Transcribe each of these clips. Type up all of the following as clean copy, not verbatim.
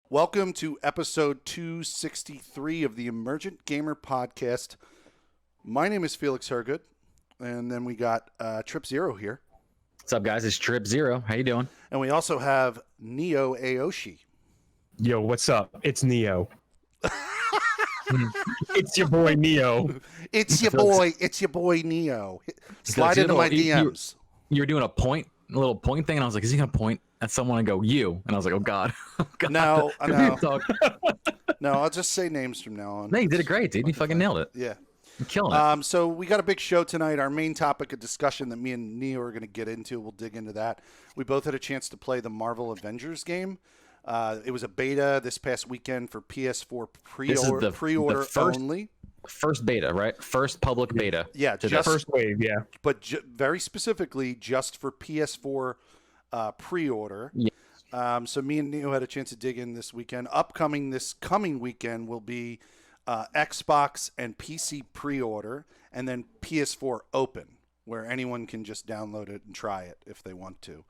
Welcome to episode 263 of the Emergent Gamer Podcast. My name is Felix Hergood, and then we got Trip Zero here. What's up, guys? It's Trip Zero. How you doing? And we also have Neo Aoshi. Yo, what's up? It's Neo. It's your boy Neo. It's your boy Neo. Slide into my DMs. You were doing a little point thing, and I was like, is he going to point at someone and go, you? And I was like, oh, God. Oh, God. No, no, I'll just say names from now on. No, you did it great, dude. You fucking nailed it. Yeah. You're killing it. So we got a big show tonight. Our main topic of discussion that me and Neo are going to get into, we'll dig into that. We both had a chance to play the Marvel Avengers game. It was a beta this past weekend for PS4 pre-order only. First beta, right? First public beta. Yeah, just first wave, yeah. But very specifically just for PS4 pre-order. Yeah. So me and Neo had a chance to dig in this weekend. This coming weekend will be Xbox and PC pre-order, and then PS4 open, where anyone can just download it and try it if they want to.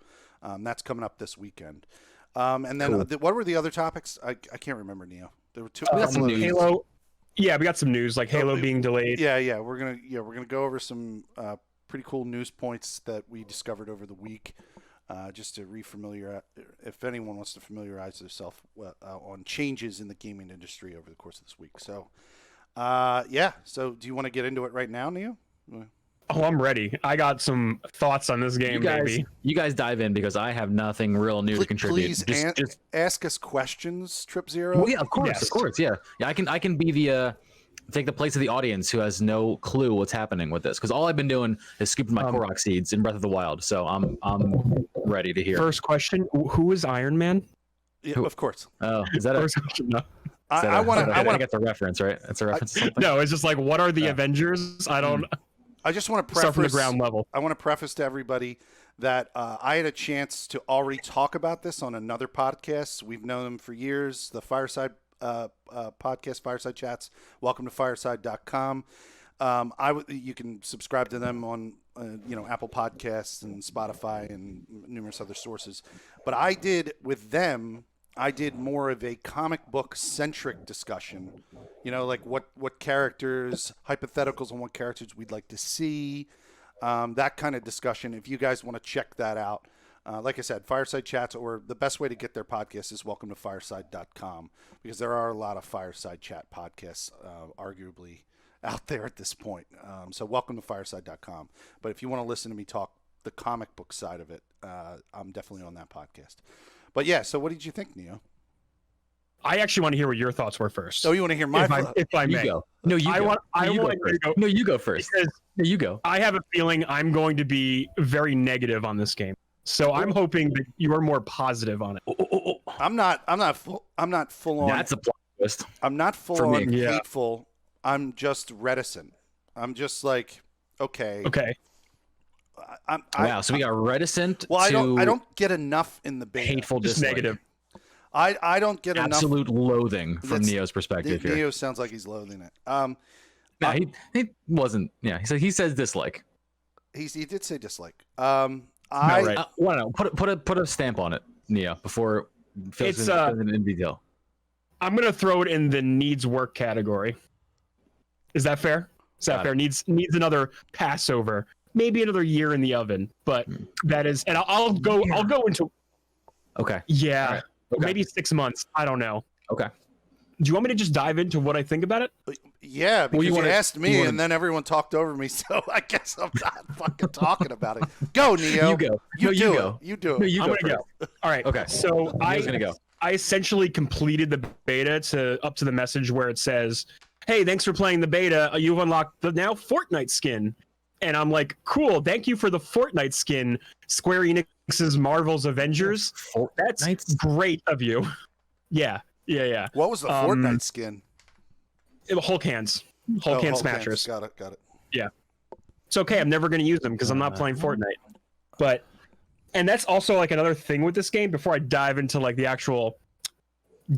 That's coming up this weekend. And then Cool. What were the other topics? I can't remember, Neo. There were two. Halo. Yeah, we got some news, like Halo being delayed. Yeah. We're gonna go over some pretty cool news points that we discovered over the week, just to if anyone wants to familiarize themselves on changes in the gaming industry over the course of this week. So, yeah. So, do you want to get into it right now, Neo? Oh, I'm ready. I got some thoughts on this game, baby. You guys dive in because I have nothing real new to contribute. Please just ask us questions, Trip Zero. Well, yeah, of course, Yes. of course, yeah. I can be take the place of the audience who has no clue what's happening with this, because all I've been doing is scooping my Korok seeds in Breath of the Wild. So I'm ready to hear. First question: who is Iron Man? Yeah, of course. Oh, is that First question, no. I want to get the reference, right? That's a reference to something. No, it's just like, what are the Avengers? I just want to preface Start from the ground level. I want to preface to everybody that I had a chance to already talk about this on another podcast. We've known them for years. The Fireside podcast, Fireside Chats. Welcome to fireside.com. You can subscribe to them on Apple Podcasts and Spotify and numerous other sources. But I did more of a comic book centric discussion, like what characters, hypotheticals on what characters we'd like to see, that kind of discussion. If you guys want to check that out, like I said, Fireside Chats, or the best way to get their podcast is welcome to fireside.com, because there are a lot of Fireside Chat podcasts, arguably out there at this point. So welcome to fireside.com. But if you want to listen to me talk the comic book side of it, I'm definitely on that podcast. But yeah, so what did you think, Neo? I actually want to hear what your thoughts were first. Oh, you want to hear my thoughts? If I may. You go. No, you go. I want to go. No, you go first. No, you go. I have a feeling I'm going to be very negative on this game. So I'm hoping that you are more positive on it. I'm not full on. That's a plot twist. I'm not full on Yeah. hateful. I'm just reticent. I'm just like, okay. Okay. Wow. So we got reticent. Well, to I don't get enough in the beta. hateful, Just dislike. negative. I don't get Absolute enough. loathing from Neo's perspective here. Neo sounds like he's loathing it. No, he wasn't. Yeah, he says dislike. He did say dislike. right. No, put a stamp on it, Neo, before It's, in detail. I'm going to throw it in the needs work category. Is that fair? Is that Got fair? Needs another Passover. Maybe another year in the oven, but that is, and I'll go into, Okay. yeah, Right. Okay. maybe 6 months. I don't know. Okay. Do you want me to just dive into what I think about it? Yeah, because you asked me, and then everyone talked over me, so I guess I'm not fucking talking about it. Go, Neo. You go. You No, do you it. go. You do it. No, you I'm go gonna first. go. All right. Okay. So Neo's gonna go. I essentially completed the beta up to the message where it says, "Hey, thanks for playing the beta. You've unlocked the now Fortnite skin." And I'm like, "Cool, thank you for the Fortnite skin, Square Enix's Marvel's Avengers. That's great of you." Yeah. What was the Fortnite skin? Hulk hands, Hulk hand smashers. Got it. Yeah, it's okay. I'm never going to use them because I'm not playing Fortnite. And that's also like another thing with this game. Before I dive into like the actual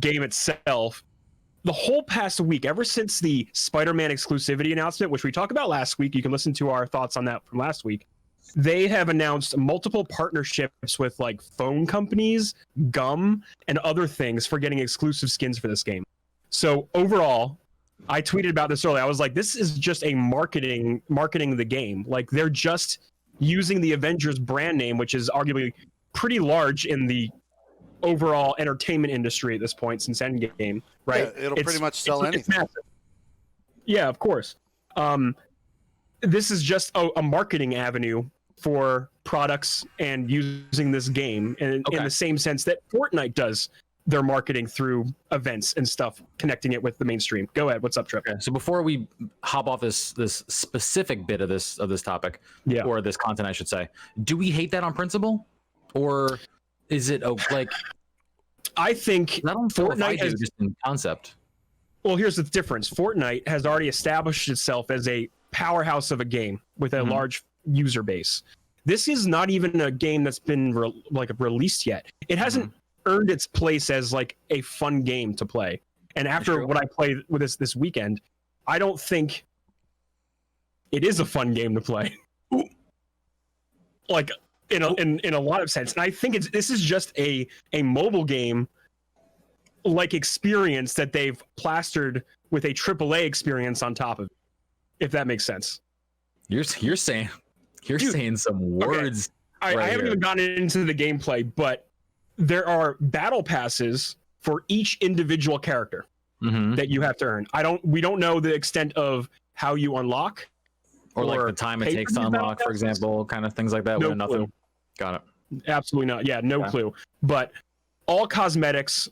game itself, the whole past week, ever since the Spider-Man exclusivity announcement, which we talked about last week, you can listen to our thoughts on that from last week. they have announced multiple partnerships with like phone companies, gum, and other things for getting exclusive skins for this game. So overall, I tweeted about this earlier. I was like, this is just a marketing the game. Like they're just using the Avengers brand name, which is arguably pretty large in the overall entertainment industry at this point since Endgame, right? Yeah, it'll pretty much sell anything. Yeah, of course. This is just a marketing avenue for products and using this game in the same sense that Fortnite does their marketing through events and stuff, connecting it with the mainstream. Go ahead. What's up, Trip? Okay, so before we hop off this specific bit of this topic, or this content, I should say, do we hate that on principle, or is it like? I think Fortnite is just in concept. Well, here's the difference. Fortnite has already established itself as a powerhouse of a game with a large user base. This is not even a game that's been released yet. It hasn't earned its place as like a fun game to play. And after what I played with this weekend, I don't think it is a fun game to play. Like in a lot of sense. And I think this is just a mobile game like experience that they've plastered with a AAA experience on top of it, if that makes sense. You're saying some words. Okay. I haven't even gotten into the gameplay, but there are battle passes for each individual character that you have to earn. We don't know the extent of how you unlock, or like the time it takes to unlock, for example, kind of things like that. No nothing. clue. Got it. Absolutely not. Yeah, no clue. But all cosmetics,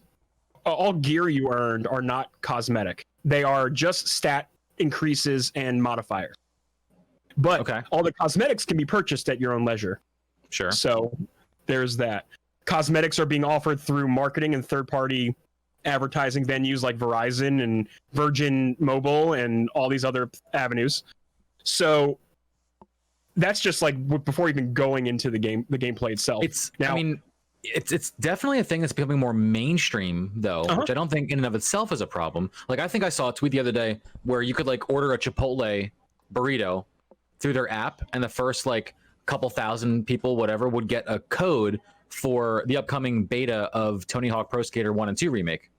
all gear you earned are not cosmetic. They are just stat increases and modifiers. But all the cosmetics can be purchased at your own leisure. Sure. So there's that. Cosmetics are being offered through marketing and third-party advertising venues like Verizon and Virgin Mobile and all these other avenues. So that's just like before even going into the gameplay itself. It's definitely a thing that's becoming more mainstream, though, which I don't think in and of itself is a problem. Like, I think I saw a tweet the other day where you could like order a Chipotle burrito through their app, and the first like couple thousand people, whatever, would get a code for the upcoming beta of Tony Hawk Pro Skater 1 and 2 remake.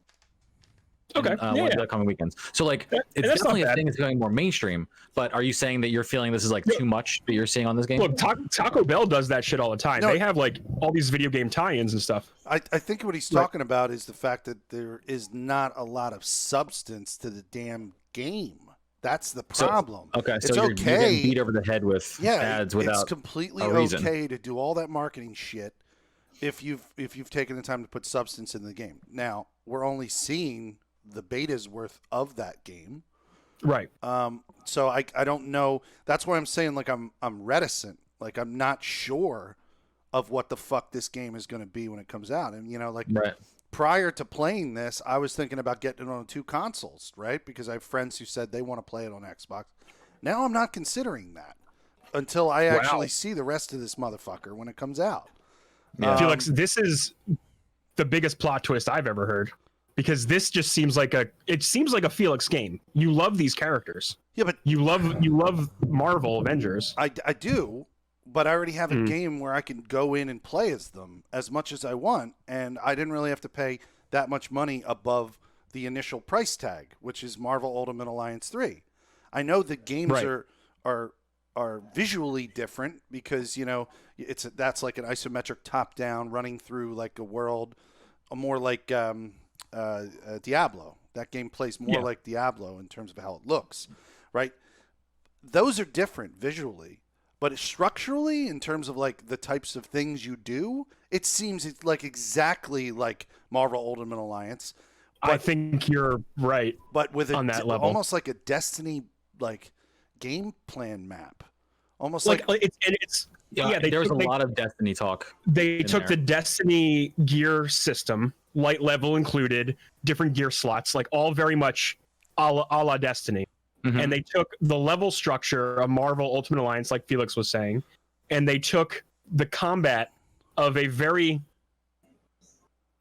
One of the upcoming weekends. So like, it's definitely a thing that's going more mainstream. But are you saying that you're feeling this is like too much that you're seeing on this game? Look, Taco Bell does that shit all the time. They have like all these video game tie-ins and stuff. I think what he's talking about is the fact that there is not a lot of substance to the damn game. That's the problem. So you're getting beat over the head with ads without it's completely a reason. Okay to do all that marketing shit if you've taken the time to put substance in the game. Now, we're only seeing the beta's worth of that game. Right. So I don't know. That's why I'm saying like I'm reticent. Like I'm not sure of what the fuck this game is going to be when it comes out. And prior to playing this, I was thinking about getting it on 2 consoles, right? Because I have friends who said they want to play it on Xbox. Now I'm not considering that until I actually see the rest of this motherfucker when it comes out. Felix, this is the biggest plot twist I've ever heard. Because this just seems like a Felix game. You love these characters. Yeah, but you love Marvel Avengers. I do, but I already have a game where I can go in and play as them as much as I want, and I didn't really have to pay that much money above the initial price tag, which is Marvel Ultimate Alliance 3. I know the games are visually different because that's like an isometric top down running through like a world, more like Diablo. That game plays more like Diablo in terms of how it looks, right? Those are different visually, but structurally, in terms of like the types of things you do, it seems it's like exactly like Marvel Ultimate Alliance. But, I think you're right. But with on that level, almost like a Destiny like game plan map, almost there was a lot of Destiny talk. They took the Destiny gear system, light level included, different gear slots, like all very much a la Destiny. And they took the level structure of Marvel Ultimate Alliance, like Felix was saying, and they took the combat of a very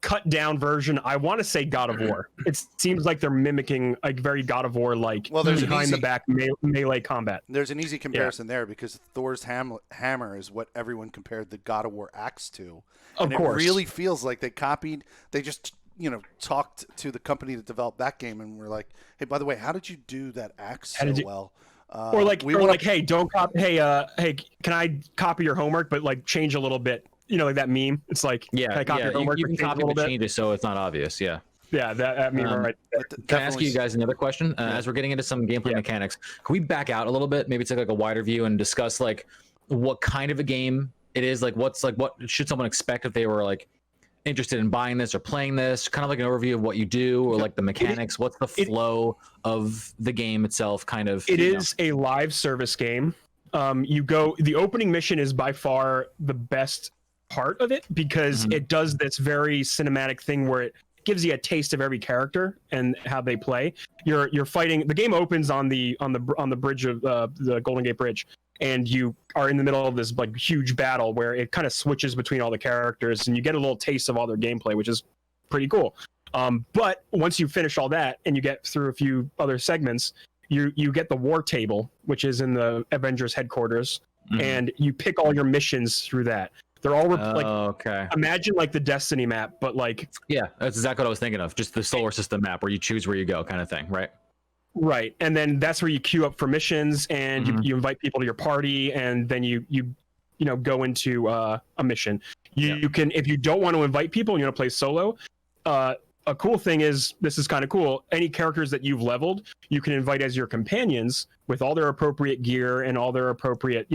cut down version. I want to say God of War. It seems like they're mimicking like very God of War like there's behind the back melee combat. There's an easy comparison there because Thor's hammer is what everyone compared the God of War axe to. Of course. It really feels like they just talked to the company that developed that game and were like, hey, by the way, how did you do that axe so well? Or like, hey, don't copy. Hey, can I copy your homework, but like change a little bit? Like that meme. It's like, yeah, can I copy your homework? You can copy but change it so it's not obvious. Yeah. Yeah, that meme right there. Can I ask you guys another question? As we're getting into some gameplay mechanics, can we back out a little bit? Maybe take like a wider view and discuss like what kind of a game it is. Like what should someone expect if they were like interested in buying this or playing this? Kind of like an overview of what you do or like the mechanics. What's the flow of the game itself? Kind of. It is a live service game. The opening mission is by far the best part of it because it does this very cinematic thing where it gives you a taste of every character and how they play. You're fighting. The game opens on the bridge of the Golden Gate Bridge, and you are in the middle of this like huge battle where it kind of switches between all the characters, and you get a little taste of all their gameplay, which is pretty cool. But once you finish all that and you get through a few other segments, you get the war table, which is in the Avengers headquarters, and you pick all your missions through that. They're all okay. Imagine like the Destiny map, but like that's exactly what I was thinking of. Just the solar system map where you choose where you go, kind of thing, right? Right, and then that's where you queue up for missions, and you invite people to your party, and then you go into a mission. You can, if you don't want to invite people and you want to play solo, a cool thing is, this is kind of cool, any characters that you've leveled, you can invite as your companions with all their appropriate gear and all their appropriate,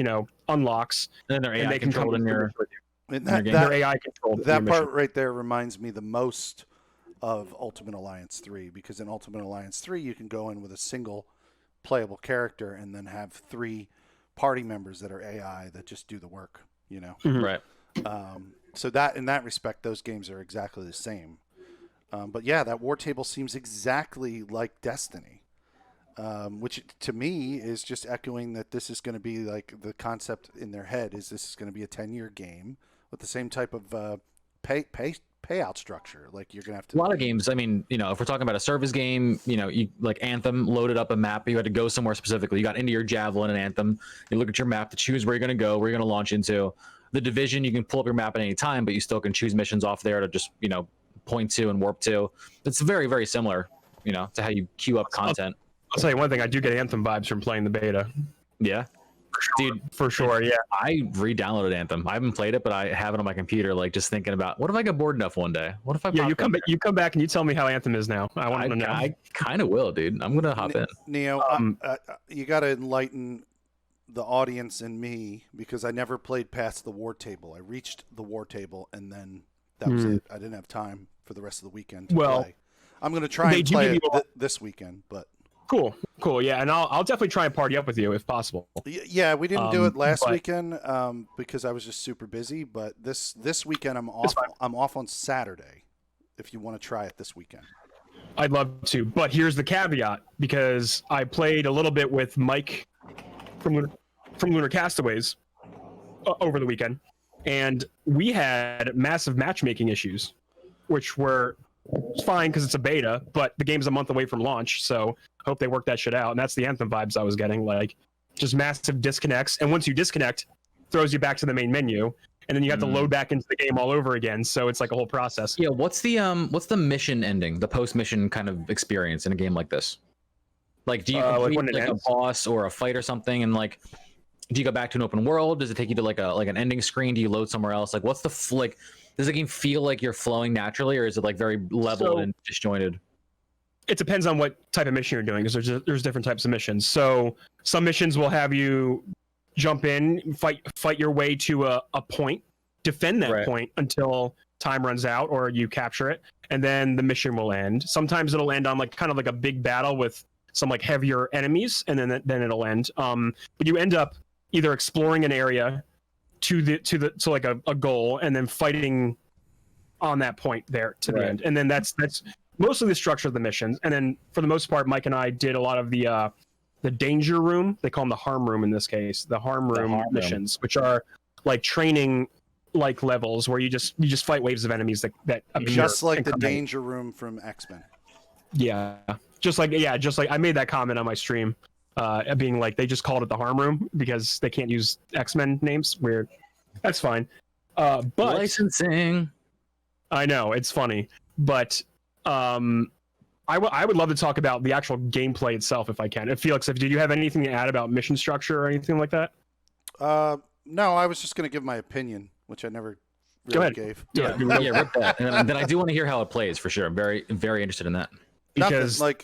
unlocks. And they're AI controlled in your game. They're AI controlled. That part right there reminds me the most of Ultimate Alliance 3, because in Ultimate Alliance 3, you can go in with a single playable character and then have 3 party members that are AI that just do the work, Right. So that in that respect, those games are exactly the same. But yeah, that war table seems exactly like Destiny, which to me is just echoing that this is going to be like the concept in their head is this is going to be a 10-year game with the same type of payout structure. Like you're going to have to. A lot of games. I mean, if we're talking about a service game, you like Anthem loaded up a map. You had to go somewhere specifically. You got into your Javelin and Anthem. You look at your map to choose where you're going to go, where you're going to launch into. The Division, you can pull up your map at any time, but you still can choose missions off there to just point to and warp to. It's very, very similar, to how you queue up content. I'll tell you one thing, I do get Anthem vibes from playing the beta. Yeah. Dude, for sure, yeah. I re-downloaded Anthem. I haven't played it, but I have it on my computer, like just thinking about what if I get bored enough one day? What if I you come back and you tell me how Anthem is now. I want to know. I kind of will, dude. I'm gonna hop in. Neo, you got to enlighten the audience and me, because I never played past the war table. I reached the war table and then that was it. I didn't have time for the rest of the weekend to play. I'm going to try and play it this weekend, but cool. Yeah, and I'll definitely try and party up with you if possible. Yeah, we didn't do it last weekend because I was just super busy, but this weekend I'm off. I'm off on Saturday. If you want to try it this weekend, I'd love to. But here's the caveat, because I played a little bit with Mike from Lunar Castaways over the weekend, and we had massive matchmaking issues, which were fine because it's a beta, but the game's a month away from launch, so I hope they work that shit out. And that's the Anthem vibes I was getting, like just massive disconnects. And once you disconnect, throws you back to the main menu, and then you have to load back into the game all over again. So it's like a whole process. Yeah, what's the mission ending, the post-mission kind of experience in a game like this? Like, do you complete like a boss or a fight or something, and like, do you go back to an open world? Does it take you to like an ending screen? Do you load somewhere else? Like, what's the does the game feel like you're flowing naturally, or is it like very leveled and disjointed? It depends on what type of mission you're doing, because there's different types of missions. So some missions will have you jump in, fight your way to a point, defend that point until time runs out or you capture it, and then the mission will end. Sometimes it'll end on like kind of like a big battle with some like heavier enemies, and then it'll end. But you end up either exploring an area to like a goal, and then fighting on that point there to the end. And then that's mostly the structure of the missions. And then for the most part, Mike and I did a lot of the danger room. They call them the harm room in this case, the harm room missions, which are like training like levels where you just fight waves of enemies that appear Just like and the come at you. danger room from X-Men. Yeah, just like I made that comment on my stream, being like they just called it the harm room because they can't use X-Men names. Weird. That's fine. But Licensing. I know it's funny, but I would love to talk about the actual gameplay itself if I can. If Felix, did you have anything to add about mission structure or anything like that? No, I was just going to give my opinion, which I never Go really ahead. gave. Yeah, rip that. And then I do want to hear how it plays for sure. I'm very, very interested in that. Because I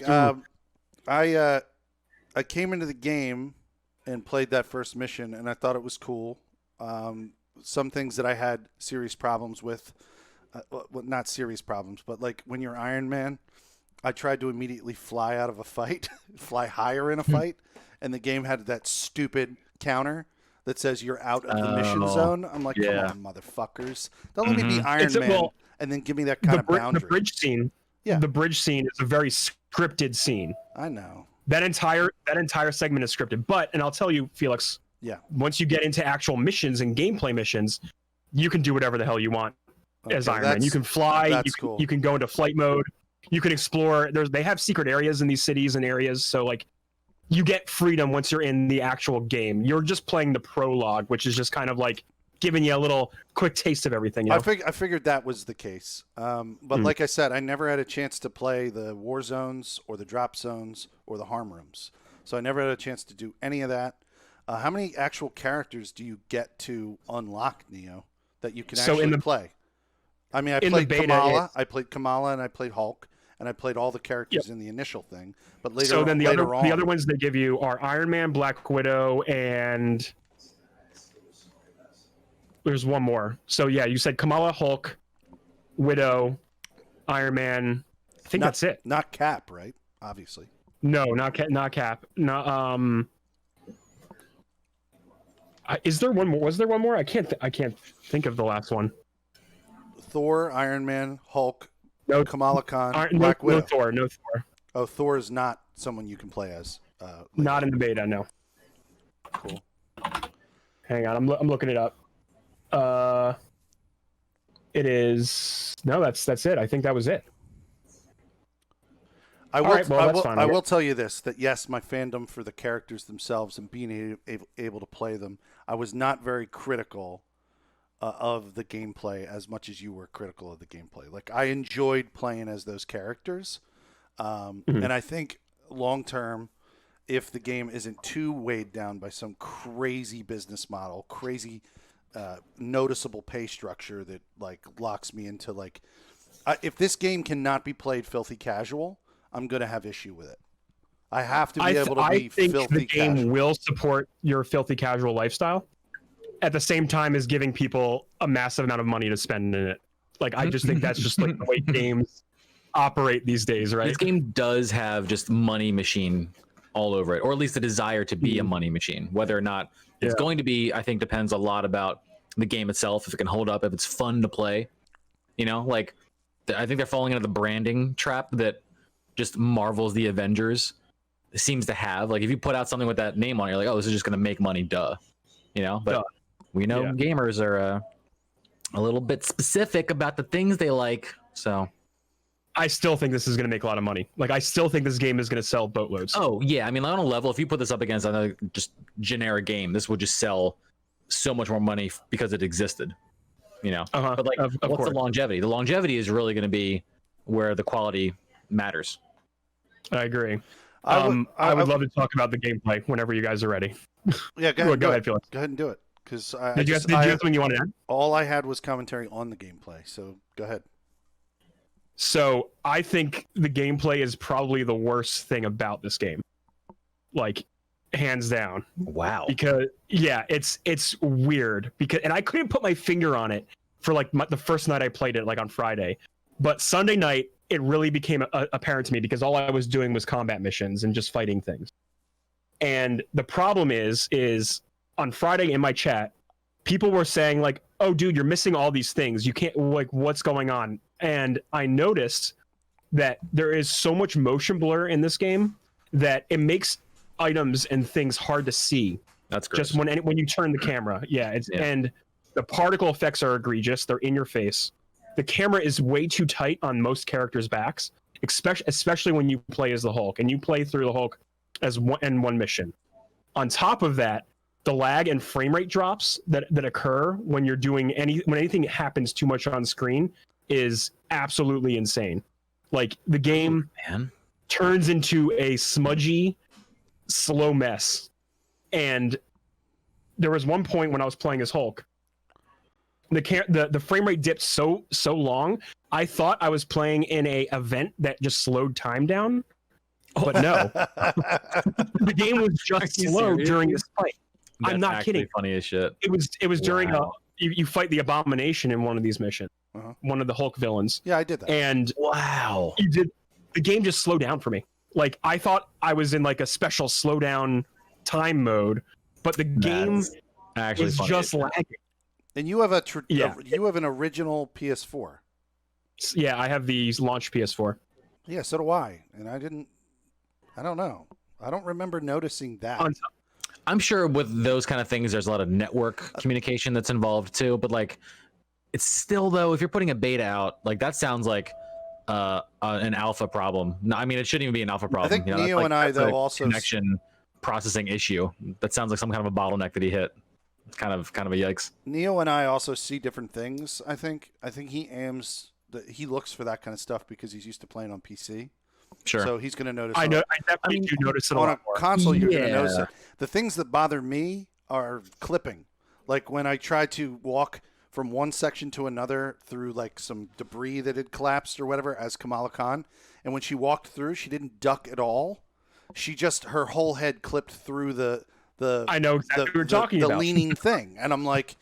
came into the game and played that first mission, and I thought it was cool. Some things that I had serious problems with, well, not serious problems, but like when you're Iron Man, I tried to immediately fly out of a fight, fly higher in a fight, and the game had that stupid counter that says you're out of the mission zone. I'm like, come on, motherfuckers. Don't let me be Iron Man and then give me that kind of boundary. The bridge scene. Yeah. The bridge scene is a very scripted scene. I know. That entire segment is scripted. But, and I'll tell you, Felix, once you get into actual missions and gameplay missions, you can do whatever the hell you want as Iron Man. You can fly, you can go into flight mode, you can explore. They have secret areas in these cities and areas, so like you get freedom once you're in the actual game. You're just playing the prologue, which is just kind of like giving you a little quick taste of everything. You know? I figured that was the case. But like I said, I never had a chance to play the war zones or the drop zones or the harm rooms. So I never had a chance to do any of that. How many actual characters do you get to unlock, Neo, that you can actually play? I mean, I played Kamala. I played Kamala and I played Hulk. And I played all the characters in the initial thing, but later. So then the other ones they give you are Iron Man, Black Widow, and there's one more. So yeah, you said Kamala, Hulk, Widow, Iron Man. I think that's it. Not Cap, right? Obviously. No, not Cap. No. Is there one more? Was there one more? I can't think of the last one. Thor, Iron Man, Hulk. No, Kamala Khan, Black Widow. No Thor. Oh, Thor is not someone you can play as. Not in the beta, no. Cool. Hang on, I'm looking it up. It is that's it. I think that was it. I will tell you this: that yes, my fandom for the characters themselves and being able to play them, I was not very critical of the gameplay as much as you were critical of the gameplay. Like I enjoyed playing as those characters, and I think long term, if the game isn't too weighed down by some crazy business model, crazy noticeable pay structure that like locks me into like, if this game cannot be played filthy casual, I'm gonna have issue with it. I have to be able to be filthy casual. I think the game will support your filthy casual lifestyle, at the same time as giving people a massive amount of money to spend in it. Like, I just think that's just like the way games operate these days, right? This game does have just money machine all over it, or at least the desire to be a money machine. Whether or not it's going to be, I think, depends a lot about the game itself, if it can hold up, if it's fun to play. You know, like, I think they're falling into the branding trap that just Marvel's The Avengers seems to have. Like, if you put out something with that name on it, you're like, oh, this is just going to make money, duh. You know, but we know gamers are a little bit specific about the things they like. So I still think this is going to make a lot of money. Like, I still think this game is going to sell boatloads. Oh, yeah. I mean, on a level, if you put this up against another just generic game, this would just sell so much more money because it existed. You know, but like, what's the longevity? The longevity is really going to be where the quality matters. I agree. I would love to talk about the gameplay whenever you guys are ready. Yeah, go ahead, Felix. Go ahead and do it. Because did you have something you want to add? All I had was commentary on the gameplay. So go ahead. So I think the gameplay is probably the worst thing about this game, like hands down. Wow. Because it's weird and I couldn't put my finger on it for like the first night I played it, like on Friday, but Sunday night it really became apparent to me because all I was doing was combat missions and just fighting things. And the problem is on Friday in my chat, people were saying like, "Oh, dude, you're missing all these things. You can't, like, what's going on?" And I noticed that there is so much motion blur in this game that it makes items and things hard to see. That's great. Just when you turn the camera. And The particle effects are egregious. They're in your face. The camera is way too tight on most characters' backs, especially when you play as the Hulk, and you play through the Hulk as one mission. On top of that, the lag and frame rate drops that occur when you're doing when anything happens too much on screen is absolutely insane. Like the game turns into a smudgy, slow mess. And there was one point when I was playing as Hulk, the frame rate dipped so long, I thought I was playing in a event that just slowed time down. But no, the game was just slow during this fight. That's I'm not kidding. Funny as shit. It was during you fight the Abomination in one of these missions, one of the Hulk villains. Yeah, I did that. And wow, the game just slowed down for me. Like I thought I was in like a special slowdown time mode, but the game is just lagging. And you have you have an original PS4. Yeah, I have the launch PS4. Yeah, so do I. And I don't know. I don't remember noticing that. I'm sure with those kind of things, there's a lot of network communication that's involved too. But like, it's still though, if you're putting a beta out, like that sounds like an alpha problem. No, I mean it shouldn't even be an alpha problem. I think Neo and I though also connection processing issue. That sounds like some kind of a bottleneck that he hit. It's kind of a yikes. Neo and I also see different things. I think he looks for that kind of stuff because he's used to playing on PC. Sure. So he's going to notice. I definitely do notice it a lot more. On a console, you're going to notice it. The things that bother me are clipping. Like when I tried to walk from one section to another through like some debris that had collapsed or whatever as Kamala Khan, and when she walked through, she didn't duck at all. She just her whole head clipped through the I know exactly what you're talking about. The leaning thing, and I'm like,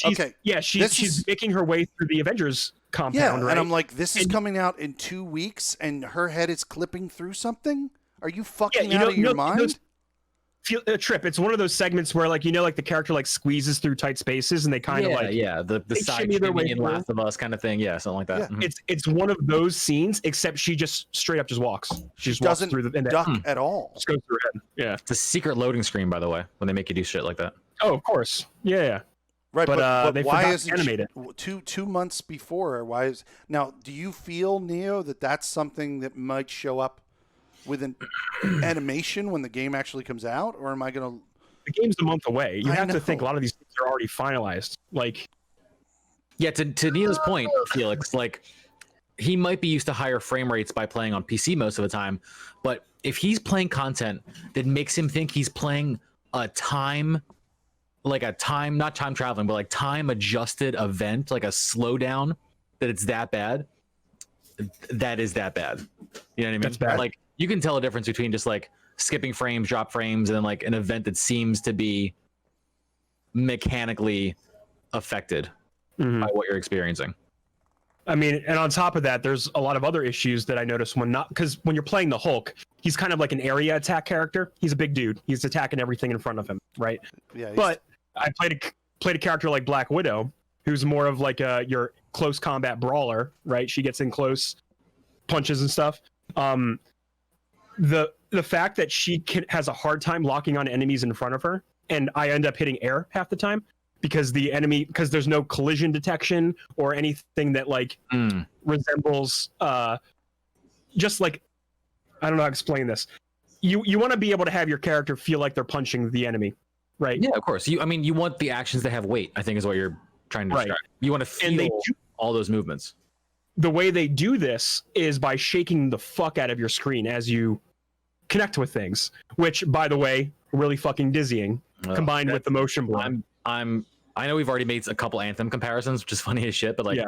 okay, yeah, she's making her way through the Avengers compound, right? And I'm like, this is coming out in 2 weeks, and her head is clipping through something. Are you fucking out of your mind? Trip. It's one of those segments where, like, like the character like squeezes through tight spaces, and they kind of the side shimmy in Last of Us kind of thing, something like that. Yeah. Mm-hmm. It's one of those scenes, except she just straight up just walks. She just doesn't walks through duck at all. Just goes through her head. Yeah, it's a secret loading screen, by the way, when they make you do shit like that. Oh, of course. Yeah. Right, but they why forgot isn't to animate it? 2 months before? Why is now? Do you feel, Neo, that that's something that might show up with an animation when the game actually comes out, or am I going to? The game's a month away. You have to think a lot of these things are already finalized. Like, yeah, to Neo's point, Felix, like he might be used to higher frame rates by playing on PC most of the time, but if he's playing content that makes him think he's playing not time traveling, but like time adjusted event, like a slowdown, that it's that bad, that is that bad. You know what I mean? That's bad. Like you can tell a difference between just like skipping frames, drop frames, and then like an event that seems to be mechanically affected by what you're experiencing. I mean, and on top of that, there's a lot of other issues that I noticed because when you're playing the Hulk, he's kind of like an area attack character. He's a big dude. He's attacking everything in front of him, right? Yeah. But I played a character like Black Widow, who's more of like your close combat brawler, right? She gets in close, punches and stuff. The fact that she has a hard time locking on enemies in front of her, and I end up hitting air half the time because there's no collision detection or anything that like resembles just like, I don't know how to explain this. You want to be able to have your character feel like they're punching the enemy, right? Yeah, of course. You want the actions to have weight, I think is what you're trying to describe. You want to feel all those movements. The way they do this is by shaking the fuck out of your screen as you connect with things, which, by the way, really fucking dizzying, combined with the motion blur. I know we've already made a couple Anthem comparisons, which is funny as shit, but like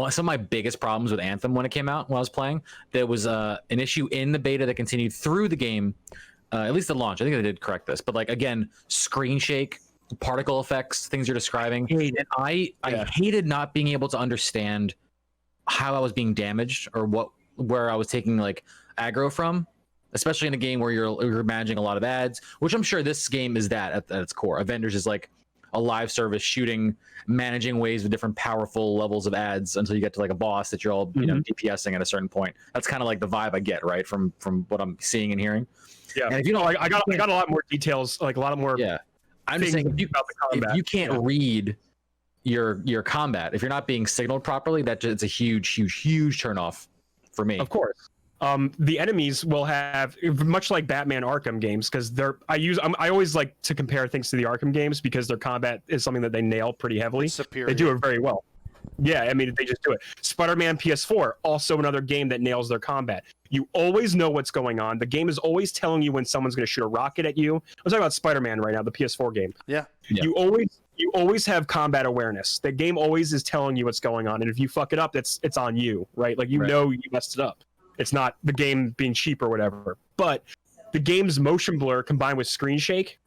some of my biggest problems with Anthem when it came out, when I was playing, there was an issue in the beta that continued through the game, at least at launch. I think they did correct this, but like, again, screen shake, particle effects, things you're describing. And I hated not being able to understand how I was being damaged or where I was taking like aggro from, especially in a game where you're managing a lot of ads, which I'm sure this game is that at its core. Avengers is like a live service shooting, managing waves with different powerful levels of ads until you get to like a boss that you're all DPSing at a certain point. That's kind of like the vibe I get, right, from what I'm seeing and hearing. Yeah, and if you don't, I got a lot more details, like a lot more. Yeah, I'm just saying if you can't read your combat. If you're not being signaled properly, it's a huge turnoff for me. Of course. The enemies will have, much like Batman Arkham games, because I always like to compare things to the Arkham games because their combat is something that they nail pretty heavily. Superior. They do it very well. Yeah, I mean, they just do it. Spider-Man PS4, also another game that nails their combat. You always know what's going on. The game is always telling you when someone's going to shoot a rocket at you. I'm talking about Spider-Man right now, the PS4 game. Yeah. You always have combat awareness. The game always is telling you what's going on, and if you fuck it up, it's on you, right? Like know you messed it up. It's not the game being cheap or whatever. But the game's motion blur combined with screen shake,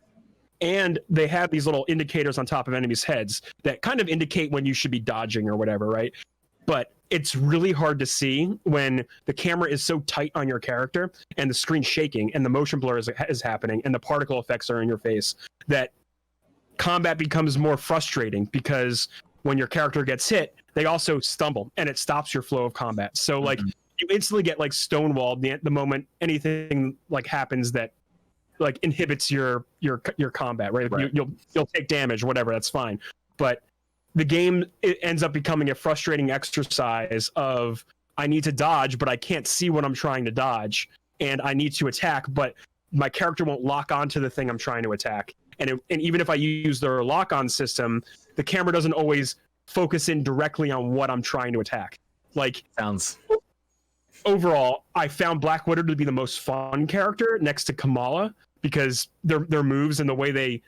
and they have these little indicators on top of enemies' heads that kind of indicate when you should be dodging or whatever, right? But it's really hard to see when the camera is so tight on your character and the screen shaking and the motion blur is happening and the particle effects are in your face, that combat becomes more frustrating because when your character gets hit, they also stumble and it stops your flow of combat. So like you instantly get like stonewalled the moment anything like happens that like inhibits your combat, right? You'll take damage, whatever, that's fine. But the game, it ends up becoming a frustrating exercise of I need to dodge, but I can't see what I'm trying to dodge, and I need to attack, but my character won't lock onto the thing I'm trying to attack. And even if I use their lock-on system, the camera doesn't always focus in directly on what I'm trying to attack. Like overall, I found Black Widow to be the most fun character next to Kamala because their moves and the way they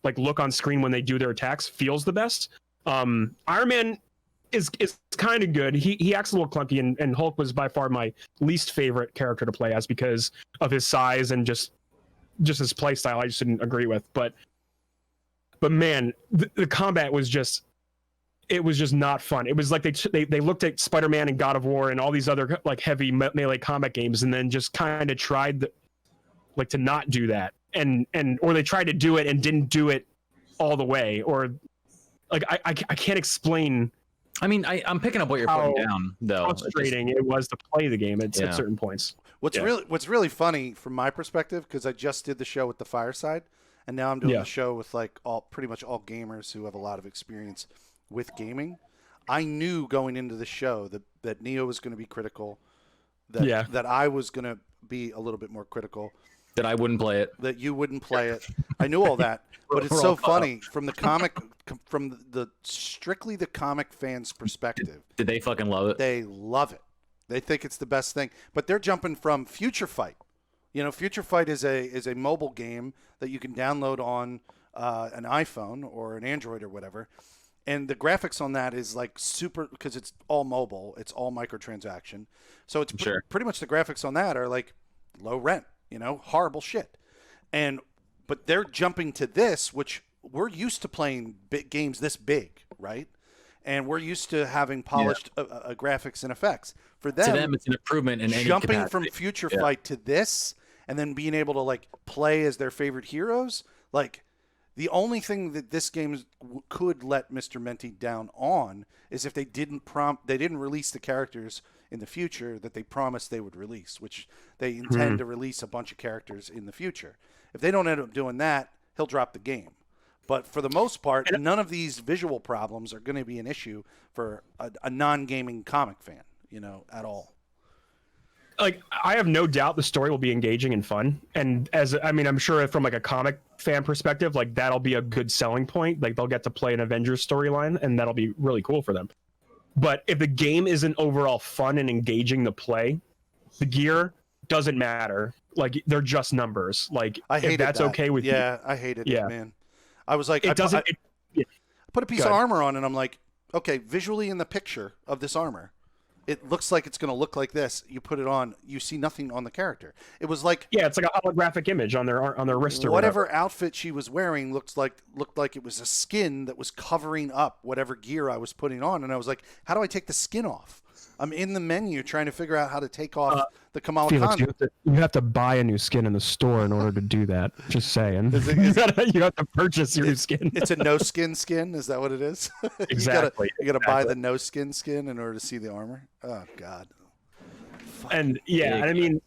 like look on screen when they do their attacks feels the best. Iron Man is kind of good. He acts a little clunky, and Hulk was by far my least favorite character to play as because of his size and just his play style. I just didn't agree with. But man, the combat was just not fun. It was like they looked at Spider-Man and God of War and all these other like heavy melee combat games, and then just kind of tried to not do that. Or they tried to do it and didn't do it all the way, or like I can't explain. I mean, I'm picking up what you're putting down, though. Frustrating it was to play the game at certain points. What's really funny from my perspective, because I just did the show with the Fireside, and now I'm doing the show with like pretty much all gamers who have a lot of experience with gaming. I knew going into the show that Neo was going to be critical, that I was going to be a little bit more critical. That I wouldn't play it. That you wouldn't play it. I knew all that, but it's so funny from the strictly the comic fans' perspective. Did they fucking love it? They love it. They think it's the best thing. But they're jumping from Future Fight. You know, Future Fight is a mobile game that you can download on an iPhone or an Android or whatever. And the graphics on that is like super, because it's all mobile. It's all microtransaction. So it's pretty much the graphics on that are like low rent. You know, horrible shit. But they're jumping to this, which we're used to playing big games this big, right? And we're used to having polished graphics and effects. For them, to them, it's an improvement in any jumping capacity. from Future Fight to this, and then being able to like play as their favorite heroes. Like the only thing that this game could let Mr. Menti down on is if they didn't release the characters in the future that they promised they would release, which they intend to release a bunch of characters in the future. If they don't end up doing that, he'll drop the game. But for the most part, none of these visual problems are going to be an issue for a non-gaming comic fan, you know, at all. Like, I have no doubt the story will be engaging and fun. And I'm sure from like a comic fan perspective, like that'll be a good selling point. Like they'll get to play an Avengers storyline, and that'll be really cool for them. But if the game isn't overall fun and engaging to play, the gear doesn't matter. Like they're just numbers. Like if that's okay with you. I hated it, man. I was like, I put a piece of armor on, and I'm like, okay, visually in the picture of this armor, it looks like it's going to look like this. You put it on, you see nothing on the character. It was like, it's like a holographic image on their wrist or whatever outfit she was wearing looked like it was a skin that was covering up whatever gear I was putting on. And I was like, how do I take the skin off? I'm in the menu trying to figure out how to take off the Kamala Khan. You have to buy a new skin in the store in order to do that. Just saying. You have to purchase your new skin. It's a no skin. Is that what it is? Exactly. You gotta buy the no skin in order to see the armor. Oh God. And I mean,